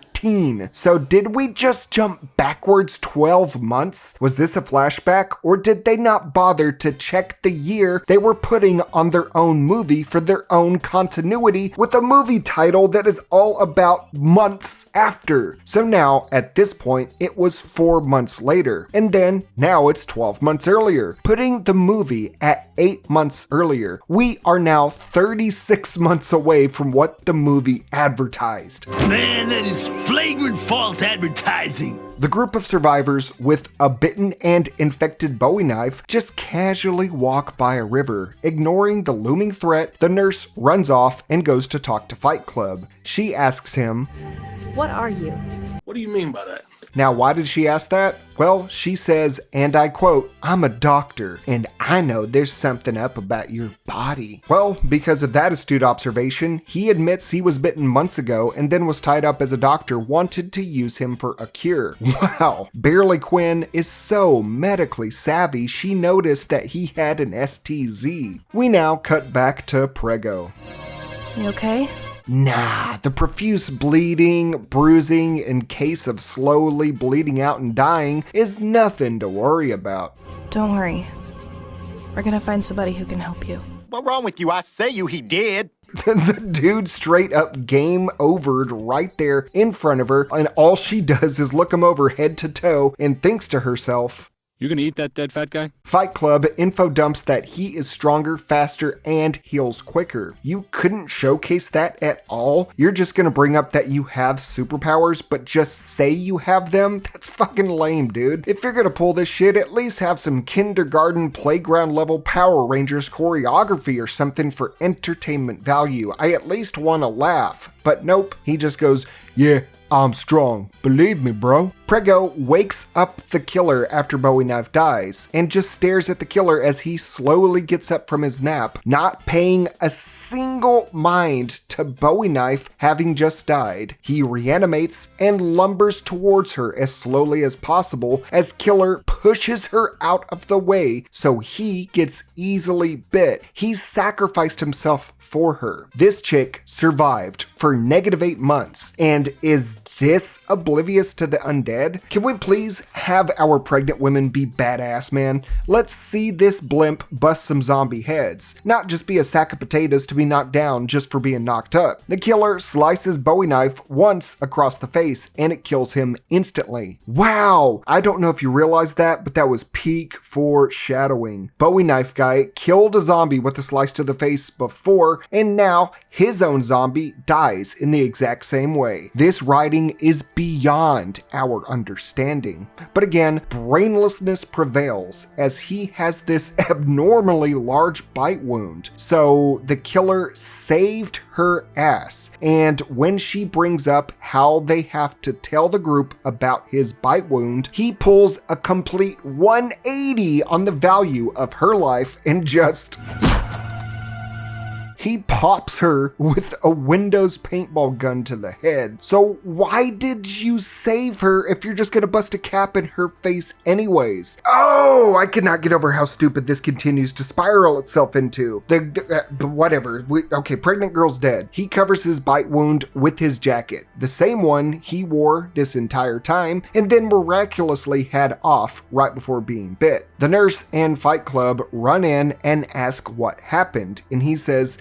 Speaker 1: So did we just jump backwards 12 months? Was this a flashback, or did they not bother to check the year they were putting on their own movie for their own continuity with a movie title that is all about months after? So now at this point it was 4 months later, and then now it's 12 months earlier, putting the movie at 8 months earlier. We are now 36 months away from what the movie advertised.
Speaker 13: Man, that is flagrant false advertising.
Speaker 1: The group of survivors with a bitten and infected Bowie knife just casually walk by a river. Ignoring the looming threat, the nurse runs off and goes to talk to Fight Club. She asks him,
Speaker 5: What are you?
Speaker 13: What do you mean by that?
Speaker 1: Now, why did she ask that? Well, she says, and I quote, "I'm a doctor, and I know there's something up about your body." Well, because of that astute observation, he admits he was bitten months ago and then was tied up as a doctor wanted to use him for a cure. Wow, Barely Quinn is so medically savvy, she noticed that he had an STZ. We now cut back to Prego.
Speaker 5: You okay?
Speaker 1: Nah, the profuse bleeding, bruising in case of slowly bleeding out and dying is nothing to worry about.
Speaker 5: Don't worry. We're gonna find somebody who can help you.
Speaker 14: What's wrong with you? I say he did.
Speaker 1: The dude straight up game overed right there in front of her, and all she does is look him over head to toe and thinks to herself,
Speaker 15: "You gonna eat that dead fat guy?"
Speaker 1: Fight Club info dumps that he is stronger, faster, and heals quicker. You couldn't showcase that at all? You're just gonna bring up that you have superpowers, but just say you have them? That's fucking lame, dude. If you're gonna pull this shit, at least have some kindergarten playground level Power Rangers choreography or something for entertainment value. I at least wanna laugh. But nope, he just goes, "Yeah, I'm strong. Believe me, bro." Prego wakes up the killer after Bowie Knife dies and just stares at the killer as he slowly gets up from his nap, not paying a single mind to Bowie Knife having just died. He reanimates and lumbers towards her as slowly as possible as Killer pushes her out of the way so he gets easily bit. He sacrificed himself for her. This chick survived for -8 months and is this oblivious to the undead? Can we please have our pregnant women be badass, man? Let's see this blimp bust some zombie heads, not just be a sack of potatoes to be knocked down just for being knocked up. The killer slices Bowie Knife once across the face and it kills him instantly. Wow, I don't know if you realized that, but that was peak foreshadowing. Bowie Knife guy killed a zombie with a slice to the face before, and now his own zombie dies in the exact same way. This writing is beyond our understanding. But again, brainlessness prevails as he has this abnormally large bite wound. So the killer saved her ass. And when she brings up how they have to tell the group about his bite wound, he pulls a complete 180 on the value of her life and just... he pops her with a Windows paintball gun to the head. So why did you save her if you're just gonna bust a cap in her face anyways? Oh, I cannot get over how stupid this continues to spiral itself into. Whatever. Okay, pregnant girl's dead. He covers his bite wound with his jacket, the same one he wore this entire time, and then miraculously had off right before being bit. The nurse and Fight Club run in and ask what happened, and he says,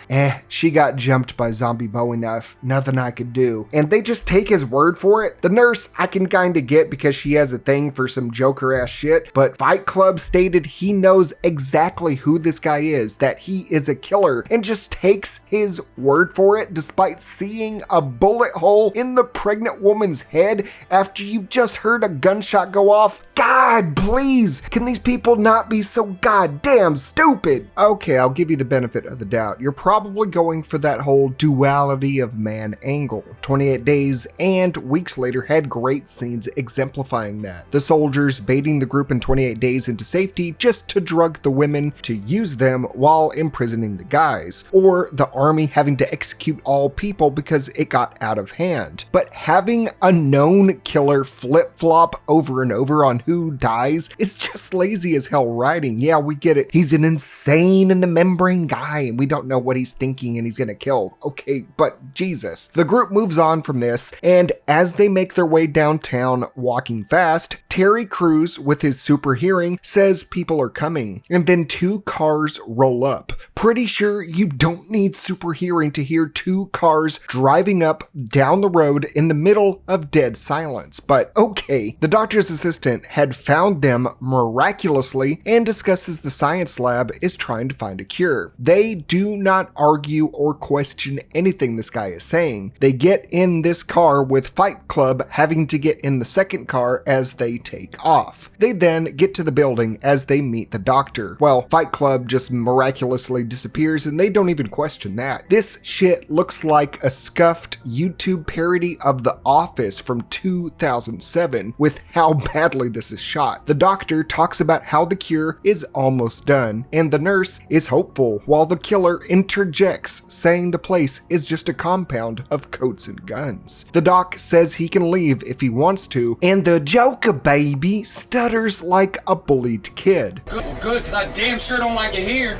Speaker 1: she got jumped by zombie Bowie knife, nothing I could do. And they just take his word for it. The nurse I can kinda get because she has a thing for some Joker ass shit, but Fight Club stated he knows exactly who this guy is, that he is a killer, and just takes his word for it despite seeing a bullet hole in the pregnant woman's head after you just heard a gunshot go off. God, please, can these people not be so goddamn stupid? Okay, I'll give you the benefit of the doubt. You're probably going for that whole duality of man angle. 28 Days and Weeks Later had great scenes exemplifying that. The soldiers baiting the group in 28 Days into safety just to drug the women to use them while imprisoning the guys, or the army having to execute all people because it got out of hand. But having a known killer flip-flop over and over on who dies is just lazy as hell writing. Yeah, we get it. He's an insane in the membrane guy and we don't know what he's thinking and he's gonna kill. Okay, but Jesus. The group moves on from this, and as they make their way downtown walking fast, Terry Crews with his super hearing says people are coming, and then two cars roll up. Pretty sure you don't need super hearing to hear two cars driving up down the road in the middle of dead silence, but okay. The doctor's assistant had found them miraculously and discusses the science lab is trying to find a cure. They do not argue or question anything this guy is saying. They get in this car with Fight Club having to get in the second car as they take off. They then get to the building as they meet the doctor. Well, Fight Club just miraculously disappears and they don't even question that. This shit looks like a scuffed YouTube parody of The Office from 2007 with how badly this is shot. The doctor talks about how the cure is almost done, and the nurse is hopeful while the killer interjects, saying the place is just a compound of coats and guns. The doc says he can leave if he wants to, and the Joker baby stutters like a bullied kid.
Speaker 2: Good, because I damn sure don't like it here.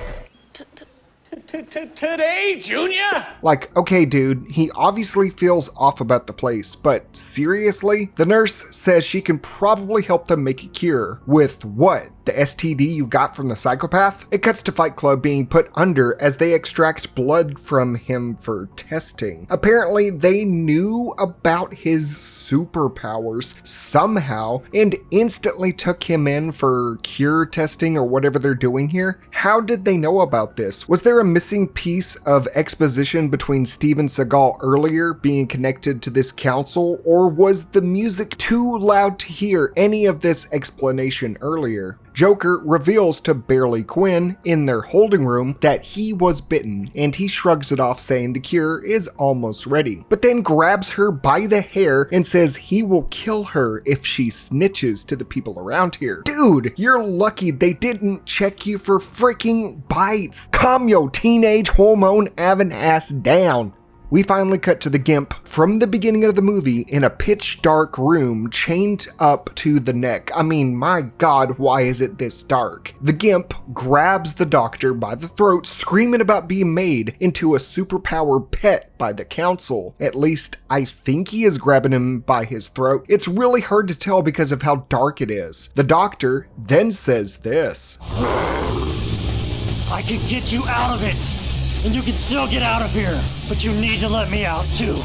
Speaker 13: Today, Junior?
Speaker 1: Like, okay, dude, he obviously feels off about the place, but seriously? The nurse says she can probably help them make a cure. With what? The STD you got from the psychopath? It cuts to Fight Club being put under as they extract blood from him for testing. Apparently, they knew about his superpowers somehow and instantly took him in for cure testing or whatever they're doing here. How did they know about this? Was there a missing piece of exposition between Steven Seagal earlier being connected to this council, or was the music too loud to hear any of this explanation earlier? Joker reveals to Barely Quinn in their holding room that he was bitten, and he shrugs it off saying the cure is almost ready, but then grabs her by the hair and says he will kill her if she snitches to the people around here. Dude, you're lucky they didn't check you for freaking bites. Calm your teenage hormone having ass down. We finally cut to the Gimp from the beginning of the movie in a pitch dark room chained up to the neck. I mean, my God, why is it this dark? The Gimp grabs the doctor by the throat, screaming about being made into a superpower pet by the council. At least, I think he is grabbing him by his throat. It's really hard to tell because of how dark it is. The doctor then says this.
Speaker 9: I can get you out of it. And you can still get out of here, but you need to let me out too.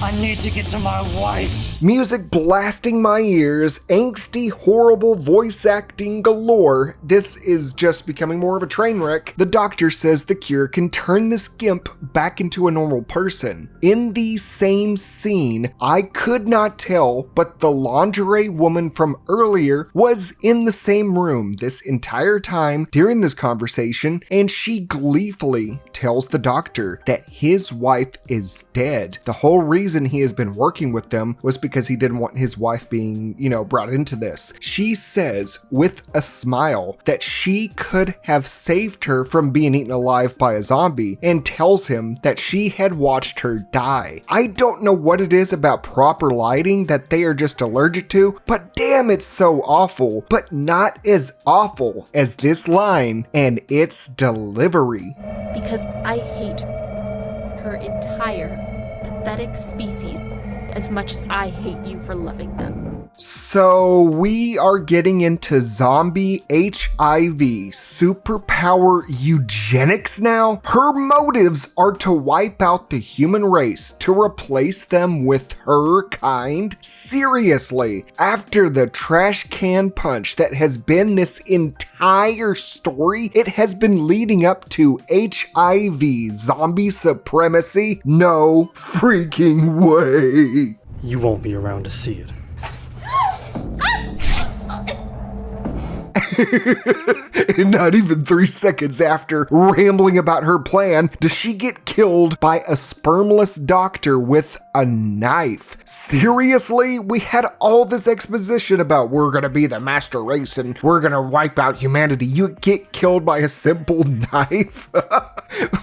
Speaker 9: I need to get to my wife.
Speaker 1: Music blasting my ears, angsty, horrible voice acting galore. This is just becoming more of a train wreck. The doctor says the cure can turn this Gimp back into a normal person. In the same scene, I could not tell, but the lingerie woman from earlier was in the same room this entire time during this conversation, and she gleefully tells the doctor that his wife is dead. The whole reason he has been working with them was because he didn't want his wife being, brought into this. She says with a smile that she could have saved her from being eaten alive by a zombie, and tells him that she had watched her die. I don't know what it is about proper lighting that they are just allergic to, but damn, it's so awful, but not as awful as this line and its delivery.
Speaker 7: Because I hate her entire pathetic species as much as I hate you for loving them.
Speaker 1: So we are getting into zombie HIV superpower eugenics now? Her motives are to wipe out the human race to replace them with her kind? Seriously, after the trash can punch that has been this entire story, it has been leading up to HIV zombie supremacy? No freaking way.
Speaker 9: You won't be around to see it.
Speaker 1: Not even 3 seconds after rambling about her plan, does she get killed by a spermless doctor with a knife? Seriously? We had all this exposition about we're gonna be the master race and we're gonna wipe out humanity. You get killed by a simple knife?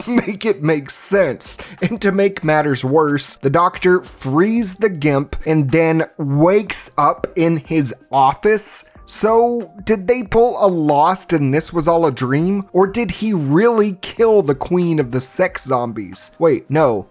Speaker 1: Make it make sense. And to make matters worse, the doctor frees the gimp and then wakes up in his office. So, did they pull a Lost and this was all a dream? Or did he really kill the queen of the sex zombies? Wait, no,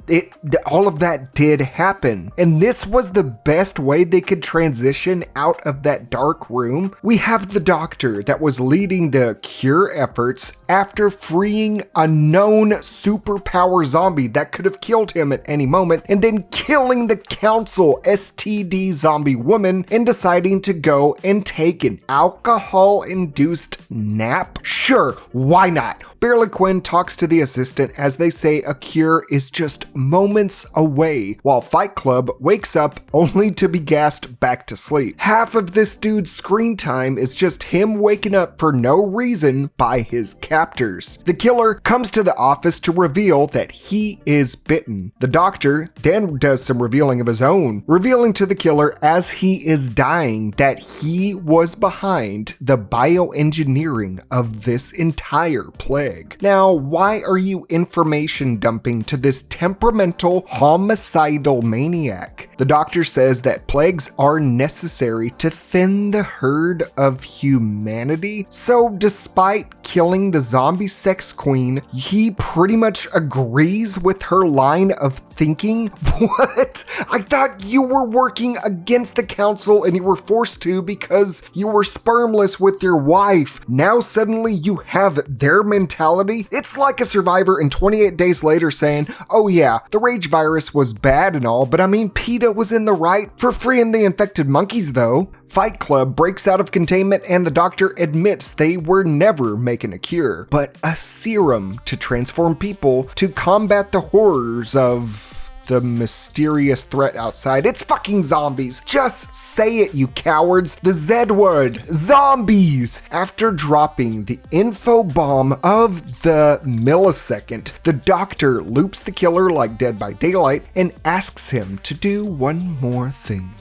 Speaker 1: all of that did happen. And this was the best way they could transition out of that dark room? We have the doctor that was leading the cure efforts after freeing a known superpower zombie that could have killed him at any moment, and then killing the council STD zombie woman and deciding to go and take an alcohol-induced nap? Sure, why not? Barely Quinn talks to the assistant as they say a cure is just moments away, while Fight Club wakes up only to be gassed back to sleep. Half of this dude's screen time is just him waking up for no reason by his captors. The killer comes to the office to reveal that he is bitten. The doctor then does some revealing of his own, revealing to the killer as he is dying that he was behind the bioengineering of this entire plague. Now, why are you information dumping to this temperamental, homicidal maniac? The doctor says that plagues are necessary to thin the herd of humanity. So despite killing the zombie sex queen, he pretty much agrees with her line of thinking? What? I thought you were working against the council and you were forced to because you were spermless with your wife. Now suddenly you have their mentality? It's like a survivor and 28 days later saying, oh yeah, the rage virus was bad and all, but I mean PETA was in the right for freeing the infected monkeys though. Fight Club breaks out of containment and the doctor admits they were never making a cure, but a serum to transform people to combat the horrors of the mysterious threat outside. It's fucking zombies. Just say it, you cowards. The Z word, zombies. After dropping the info bomb of the millisecond, the doctor loops the killer like Dead by Daylight and asks him to do one more thing.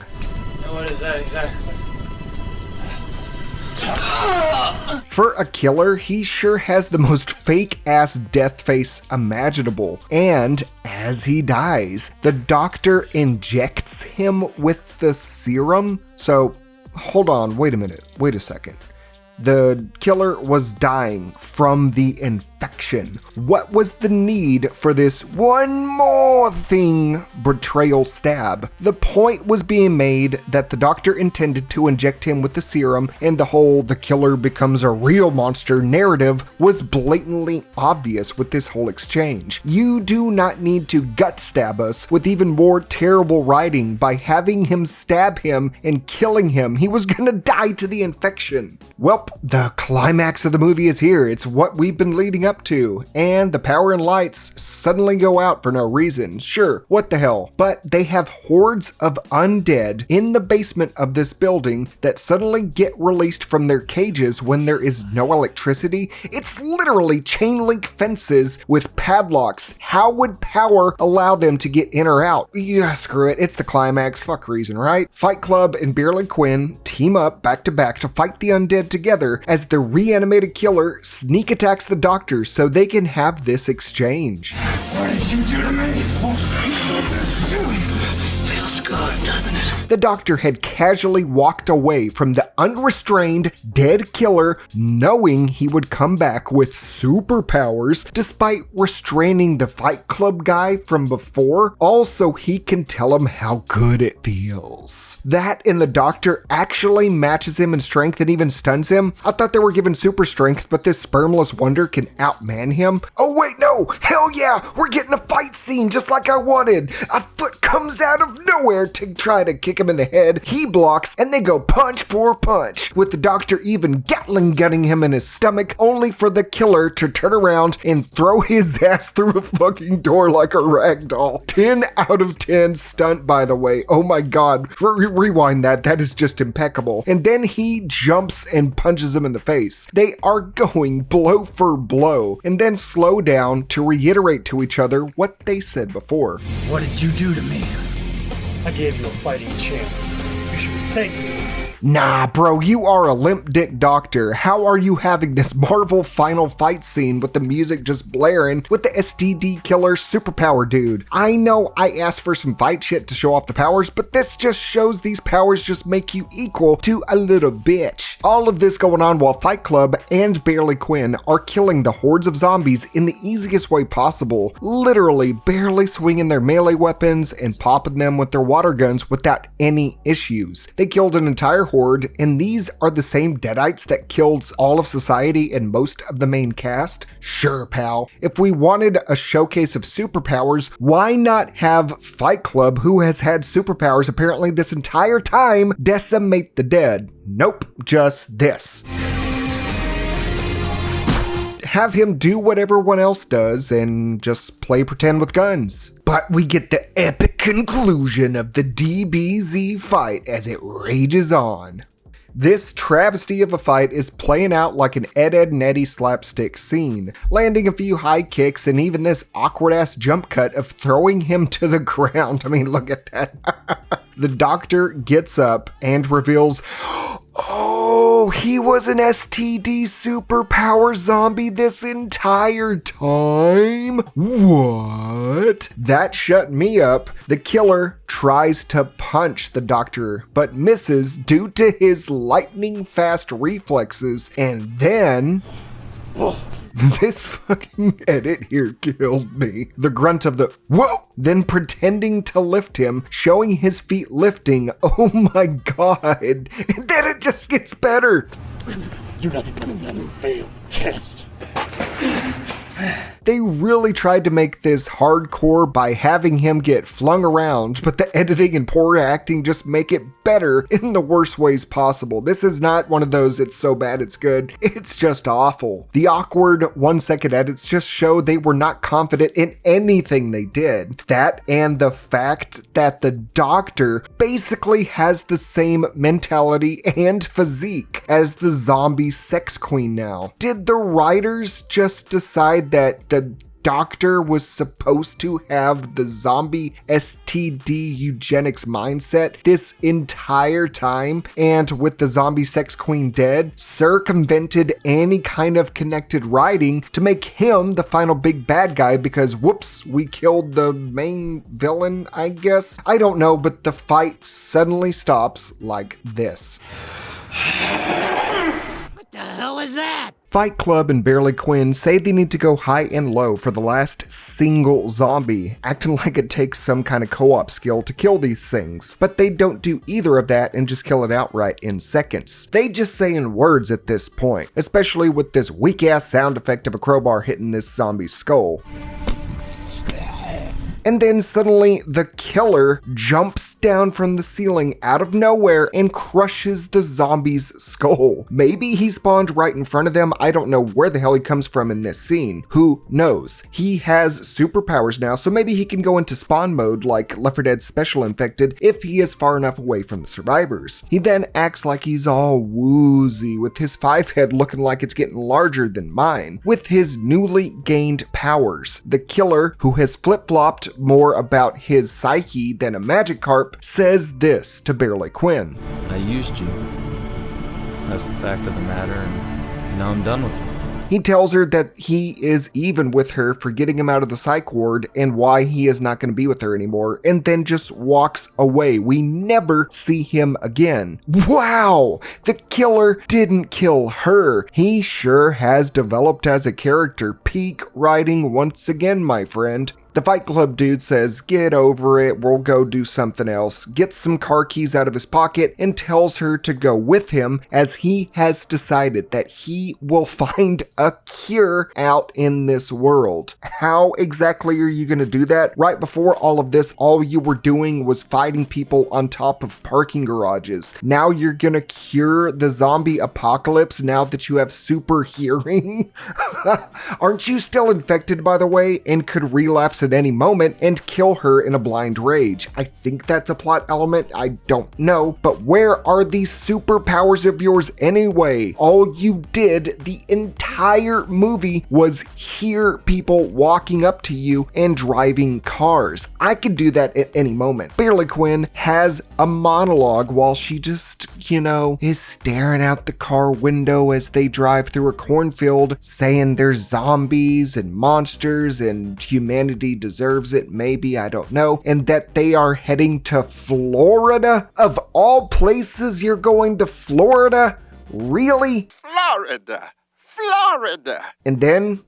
Speaker 6: What is that exactly?
Speaker 1: For a killer, he sure has the most fake-ass death face imaginable. And as he dies, the doctor injects him with the serum. So, hold on, wait a second. The killer was dying from the infection. What was the need for this one more thing betrayal stab? The point was being made that the doctor intended to inject him with the serum, and the whole the killer becomes a real monster narrative was blatantly obvious with this whole exchange. You do not need to gut stab us with even more terrible writing by having him stab him and killing him. He was gonna die to the infection. Welp, the climax of the movie is here. It's what we've been leading up to, and the power and lights suddenly go out for no reason. Sure, what the hell? But they have hordes of undead in the basement of this building that suddenly get released from their cages when there is no electricity. It's literally chain link fences with padlocks. How would power allow them to get in or out? Yeah, screw it. It's the climax. Fuck reason, right? Fight Club and Barely Quinn team up back to back to fight the undead together as the reanimated killer sneak attacks the doctor so they can have this exchange.
Speaker 2: What did you do to me?
Speaker 10: Feels good, doesn't it?
Speaker 1: The doctor had casually walked away from the unrestrained, dead killer, knowing he would come back with superpowers despite restraining the Fight Club guy from before, all so he can tell him how good it feels. That and the doctor actually matches him in strength and even stuns him. I thought they were given super strength, but this spermless wonder can outman him. Oh wait, no! Hell yeah! We're getting a fight scene just like I wanted! A foot comes out of nowhere to try to kick him in the head. He blocks, and they go punch for punch, with the doctor even Gatling gunning him in his stomach, only for the killer to turn around and throw his ass through a fucking door like a rag doll. 10 out of 10 stunt, by the way. Oh my god. Rewind that. That is just impeccable. And then he jumps and punches him in the face. They are going blow for blow, and then slow down to reiterate to each other what they said before.
Speaker 9: What did you do to me? I gave you a fighting chance. You should be thanking me.
Speaker 1: Nah, bro, you are a limp dick doctor. How are you having this Marvel final fight scene with the music just blaring with the STD killer superpower dude? I know I asked for some fight shit to show off the powers, but this just shows these powers just make you equal to a little bitch. All of this going on while Fight Club and Barely Quinn are killing the hordes of zombies in the easiest way possible, literally barely swinging their melee weapons and popping them with their water guns without any issues. They killed an entire horde, and these are the same deadites that killed all of society and most of the main cast? Sure, pal. If we wanted a showcase of superpowers, why not have Fight Club, who has had superpowers apparently this entire time, decimate the dead? Nope, just this. Have him do what everyone else does and just play pretend with guns. But we get the epic conclusion of the DBZ fight as it rages on. This travesty of a fight is playing out like an Ed, Edd n Eddy slapstick scene, landing a few high kicks and even this awkward ass jump cut of throwing him to the ground. I mean, look at that. The doctor gets up and reveals, oh, he was an STD superpower zombie this entire time? What? That shut me up. The killer tries to punch the doctor, but misses due to his lightning fast reflexes, and then... this fucking edit here killed me. The grunt of the whoa, then pretending to lift him, showing his feet lifting. Oh my god. And then it just gets better.
Speaker 9: You're nothing but another failed test.
Speaker 1: They really tried to make this hardcore by having him get flung around, but the editing and poor acting just make it better in the worst ways possible. This is not one of those it's so bad it's good. It's just awful. The awkward 1-second edits just show they were not confident in anything they did. That and the fact that the doctor basically has the same mentality and physique as the zombie sex queen now. Did the writers just decide that the doctor was supposed to have the zombie STD eugenics mindset this entire time, and with the zombie sex queen dead, circumvented any kind of connected writing to make him the final big bad guy because whoops, we killed the main villain, I guess? I don't know, but the fight suddenly stops like this.
Speaker 13: What the hell is that?
Speaker 1: Fight Club and Barely Quinn say they need to go high and low for the last single zombie, acting like it takes some kind of co-op skill to kill these things. But they don't do either of that and just kill it outright in seconds. They just say in words at this point, especially with this weak-ass sound effect of a crowbar hitting this zombie's skull. And then suddenly the killer jumps down from the ceiling out of nowhere and crushes the zombie's skull. Maybe he spawned right in front of them. I don't know where the hell he comes from in this scene. Who knows? He has superpowers now, so maybe he can go into spawn mode like Left 4 Dead Special Infected if he is far enough away from the survivors. He then acts like he's all woozy with his 5 head looking like it's getting larger than mine. With his newly gained powers, the killer, who has flip-flopped more about his psyche than a Magikarp, says this to Barely Quinn.
Speaker 6: I used you. That's the fact of the matter, and now I'm done with you.
Speaker 1: He tells her that he is even with her for getting him out of the psych ward and why he is not going to be with her anymore, and then just walks away. We never see him again. Wow! The killer didn't kill her. He sure has developed as a character. Peak writing once again, my friend. The Fight Club dude says, get over it, we'll go do something else, gets some car keys out of his pocket and tells her to go with him as he has decided that he will find a cure out in this world. How exactly are you going to do that? Right before all of this, all you were doing was fighting people on top of parking garages. Now you're going to cure the zombie apocalypse now that you have super hearing? Aren't you still infected, by the way, and could relapse at any moment and kill her in a blind rage? I think that's a plot element, I don't know, but where are these superpowers of yours anyway? All you did the entire movie was hear people walking up to you and driving cars. I could do that at any moment. Barely Quinn has a monologue while she just, is staring out the car window as they drive through a cornfield, saying there's zombies and monsters and humanity deserves it, maybe, I don't know, and that they are heading to Florida? Of all places, you're going to Florida? Really?
Speaker 14: Florida.
Speaker 1: And then,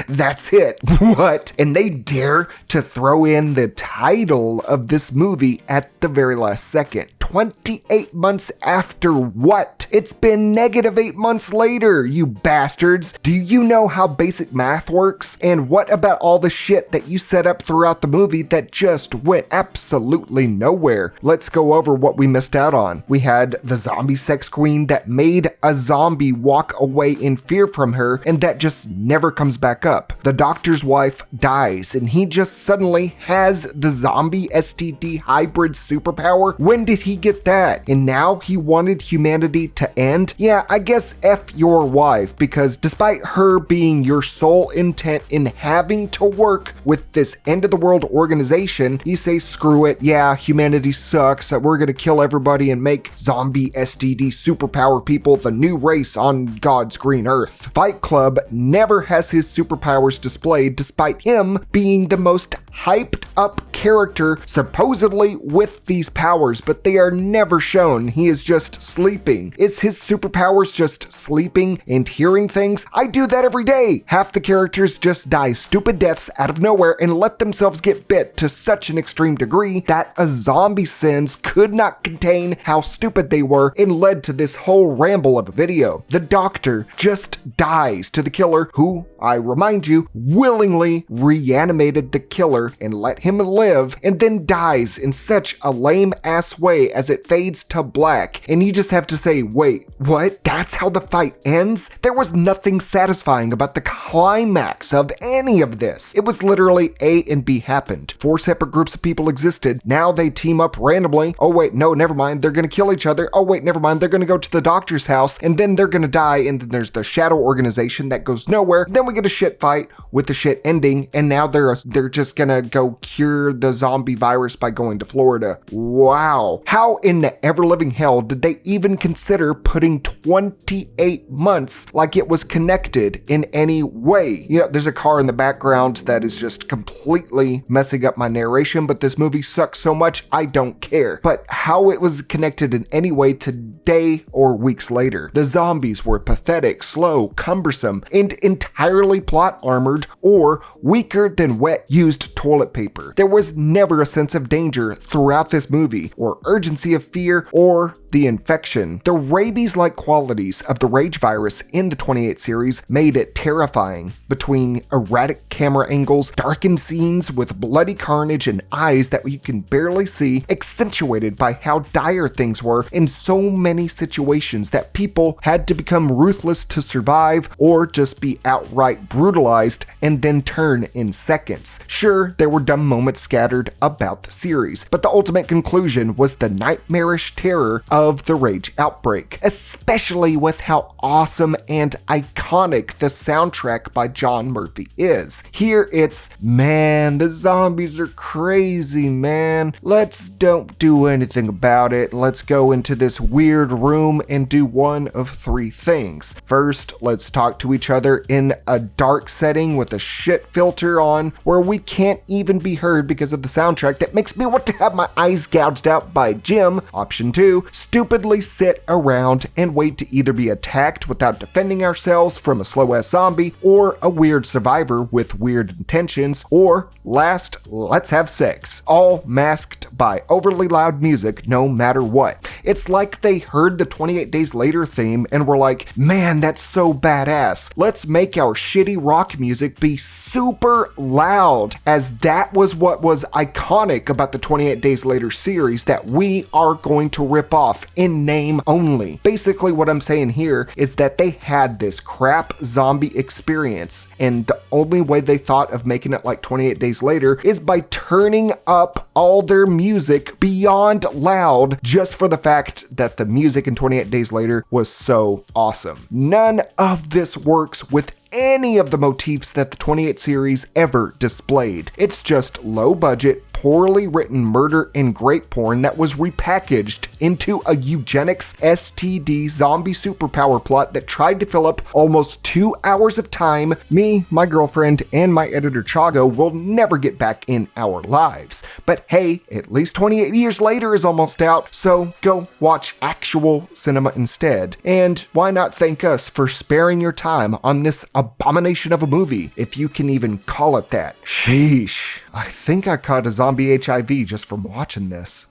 Speaker 1: that's it. What? And they dare to throw in the title of this movie at the very last second. 28 months after what? It's been -8 months later, you bastards. Do you know how basic math works? And what about all the shit that you set up throughout the movie that just went absolutely nowhere? Let's go over what we missed out on. We had the zombie sex queen that made a zombie walk away in fear from her, and that just never comes back up. The doctor's wife dies, and he just suddenly has the zombie STD hybrid superpower. When did he get that? And now he wanted humanity to end? Yeah, I guess F your wife, because despite her being your sole intent in having to work with this end of the world organization, you say screw it, yeah, humanity sucks, we're gonna kill everybody and make zombie STD superpower people the new race on God's green earth. Fight Club never has his superpowers displayed, despite him being the most hyped up character supposedly with these powers, but they are never shown. He is just sleeping. Is his superpowers just sleeping and hearing things? I do that every day. Half the characters just die stupid deaths out of nowhere and let themselves get bit to such an extreme degree that a zombie sins could not contain how stupid they were and led to this whole ramble of a video. The doctor just dies to the killer, who, I remind you, willingly reanimated the killer and let him live, and then dies in such a lame ass way as it fades to black, and you just have to say, wait, what? That's how the fight ends? There was nothing satisfying about the climax of any of this. It was literally A and B happened. 4 separate groups of people existed. Now they team up randomly. Oh wait, no, never mind. They're gonna kill each other. Oh wait, never mind. They're gonna go to the doctor's house, and then they're gonna die, and then there's the shadow organization that goes nowhere. Then we get a shit fight with the shit ending, and now they're just gonna go cure the zombie virus by going to Florida. Wow. How in the ever-living hell did they even consider putting 28 months like it was connected in any way? There's a car in the background that is just completely messing up my narration, but this movie sucks so much I don't care. But how it was connected in any way today or weeks later. The zombies were pathetic, slow, cumbersome, and entirely plot armored or weaker than wet used toilet paper. There was never a sense of danger throughout this movie, or urgency of fear, or the infection. The rabies-like qualities of the rage virus in the 28 series made it terrifying. Between erratic camera angles, darkened scenes with bloody carnage and eyes that you can barely see, accentuated by how dire things were in so many situations that people had to become ruthless to survive or just be outright brutalized and then turn in seconds. Sure, there were dumb moments scattered about the series, but the ultimate conclusion was the nightmarish terror of of the Rage outbreak, especially with how awesome and iconic the soundtrack by John Murphy is. Here it's, man, the zombies are crazy, man. Let's don't do anything about it. Let's go into this weird room and do one of three things. First, let's talk to each other in a dark setting with a shit filter on where we can't even be heard because of the soundtrack that makes me want to have my eyes gouged out by Jim. Option 2, stupidly sit around and wait to either be attacked without defending ourselves from a slow-ass zombie or a weird survivor with weird intentions, or last, let's have sex, all masked by overly loud music no matter what. It's like they heard the 28 Days Later theme and were like, man, that's so badass. Let's make our shitty rock music be super loud, as that was what was iconic about the 28 Days Later series that we are going to rip off in name only. Basically what I'm saying here is that they had this crap zombie experience, and the only way they thought of making it like 28 Days Later is by turning up all their music beyond loud, just for the fact that the music in 28 Days Later was so awesome. None of this works with any of the motifs that the 28 series ever displayed. It's just low budget, poorly written murder and grape porn that was repackaged into a eugenics STD zombie superpower plot that tried to fill up almost 2 hours of time me, my girlfriend, and my editor Chago will never get back in our lives. But hey, at least 28 years later is almost out, so go watch actual cinema instead. And why not thank us for sparing your time on this abomination of a movie, if you can even call it that. Sheesh. I think I caught a zombie HIV just from watching this.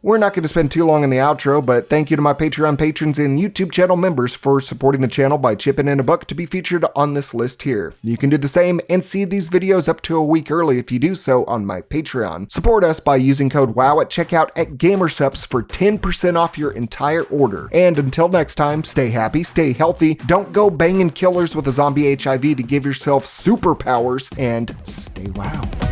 Speaker 1: We're not going to spend too long in the outro, but thank you to my Patreon patrons and YouTube channel members for supporting the channel by chipping in a buck to be featured on this list here. You can do the same and see these videos up to a week early if you do so on my Patreon. Support us by using code WOW at checkout at Gamersupps for 10% off your entire order. And until next time, stay happy, stay healthy, don't go banging killers with a zombie HIV to give yourself superpowers, and stay WOW.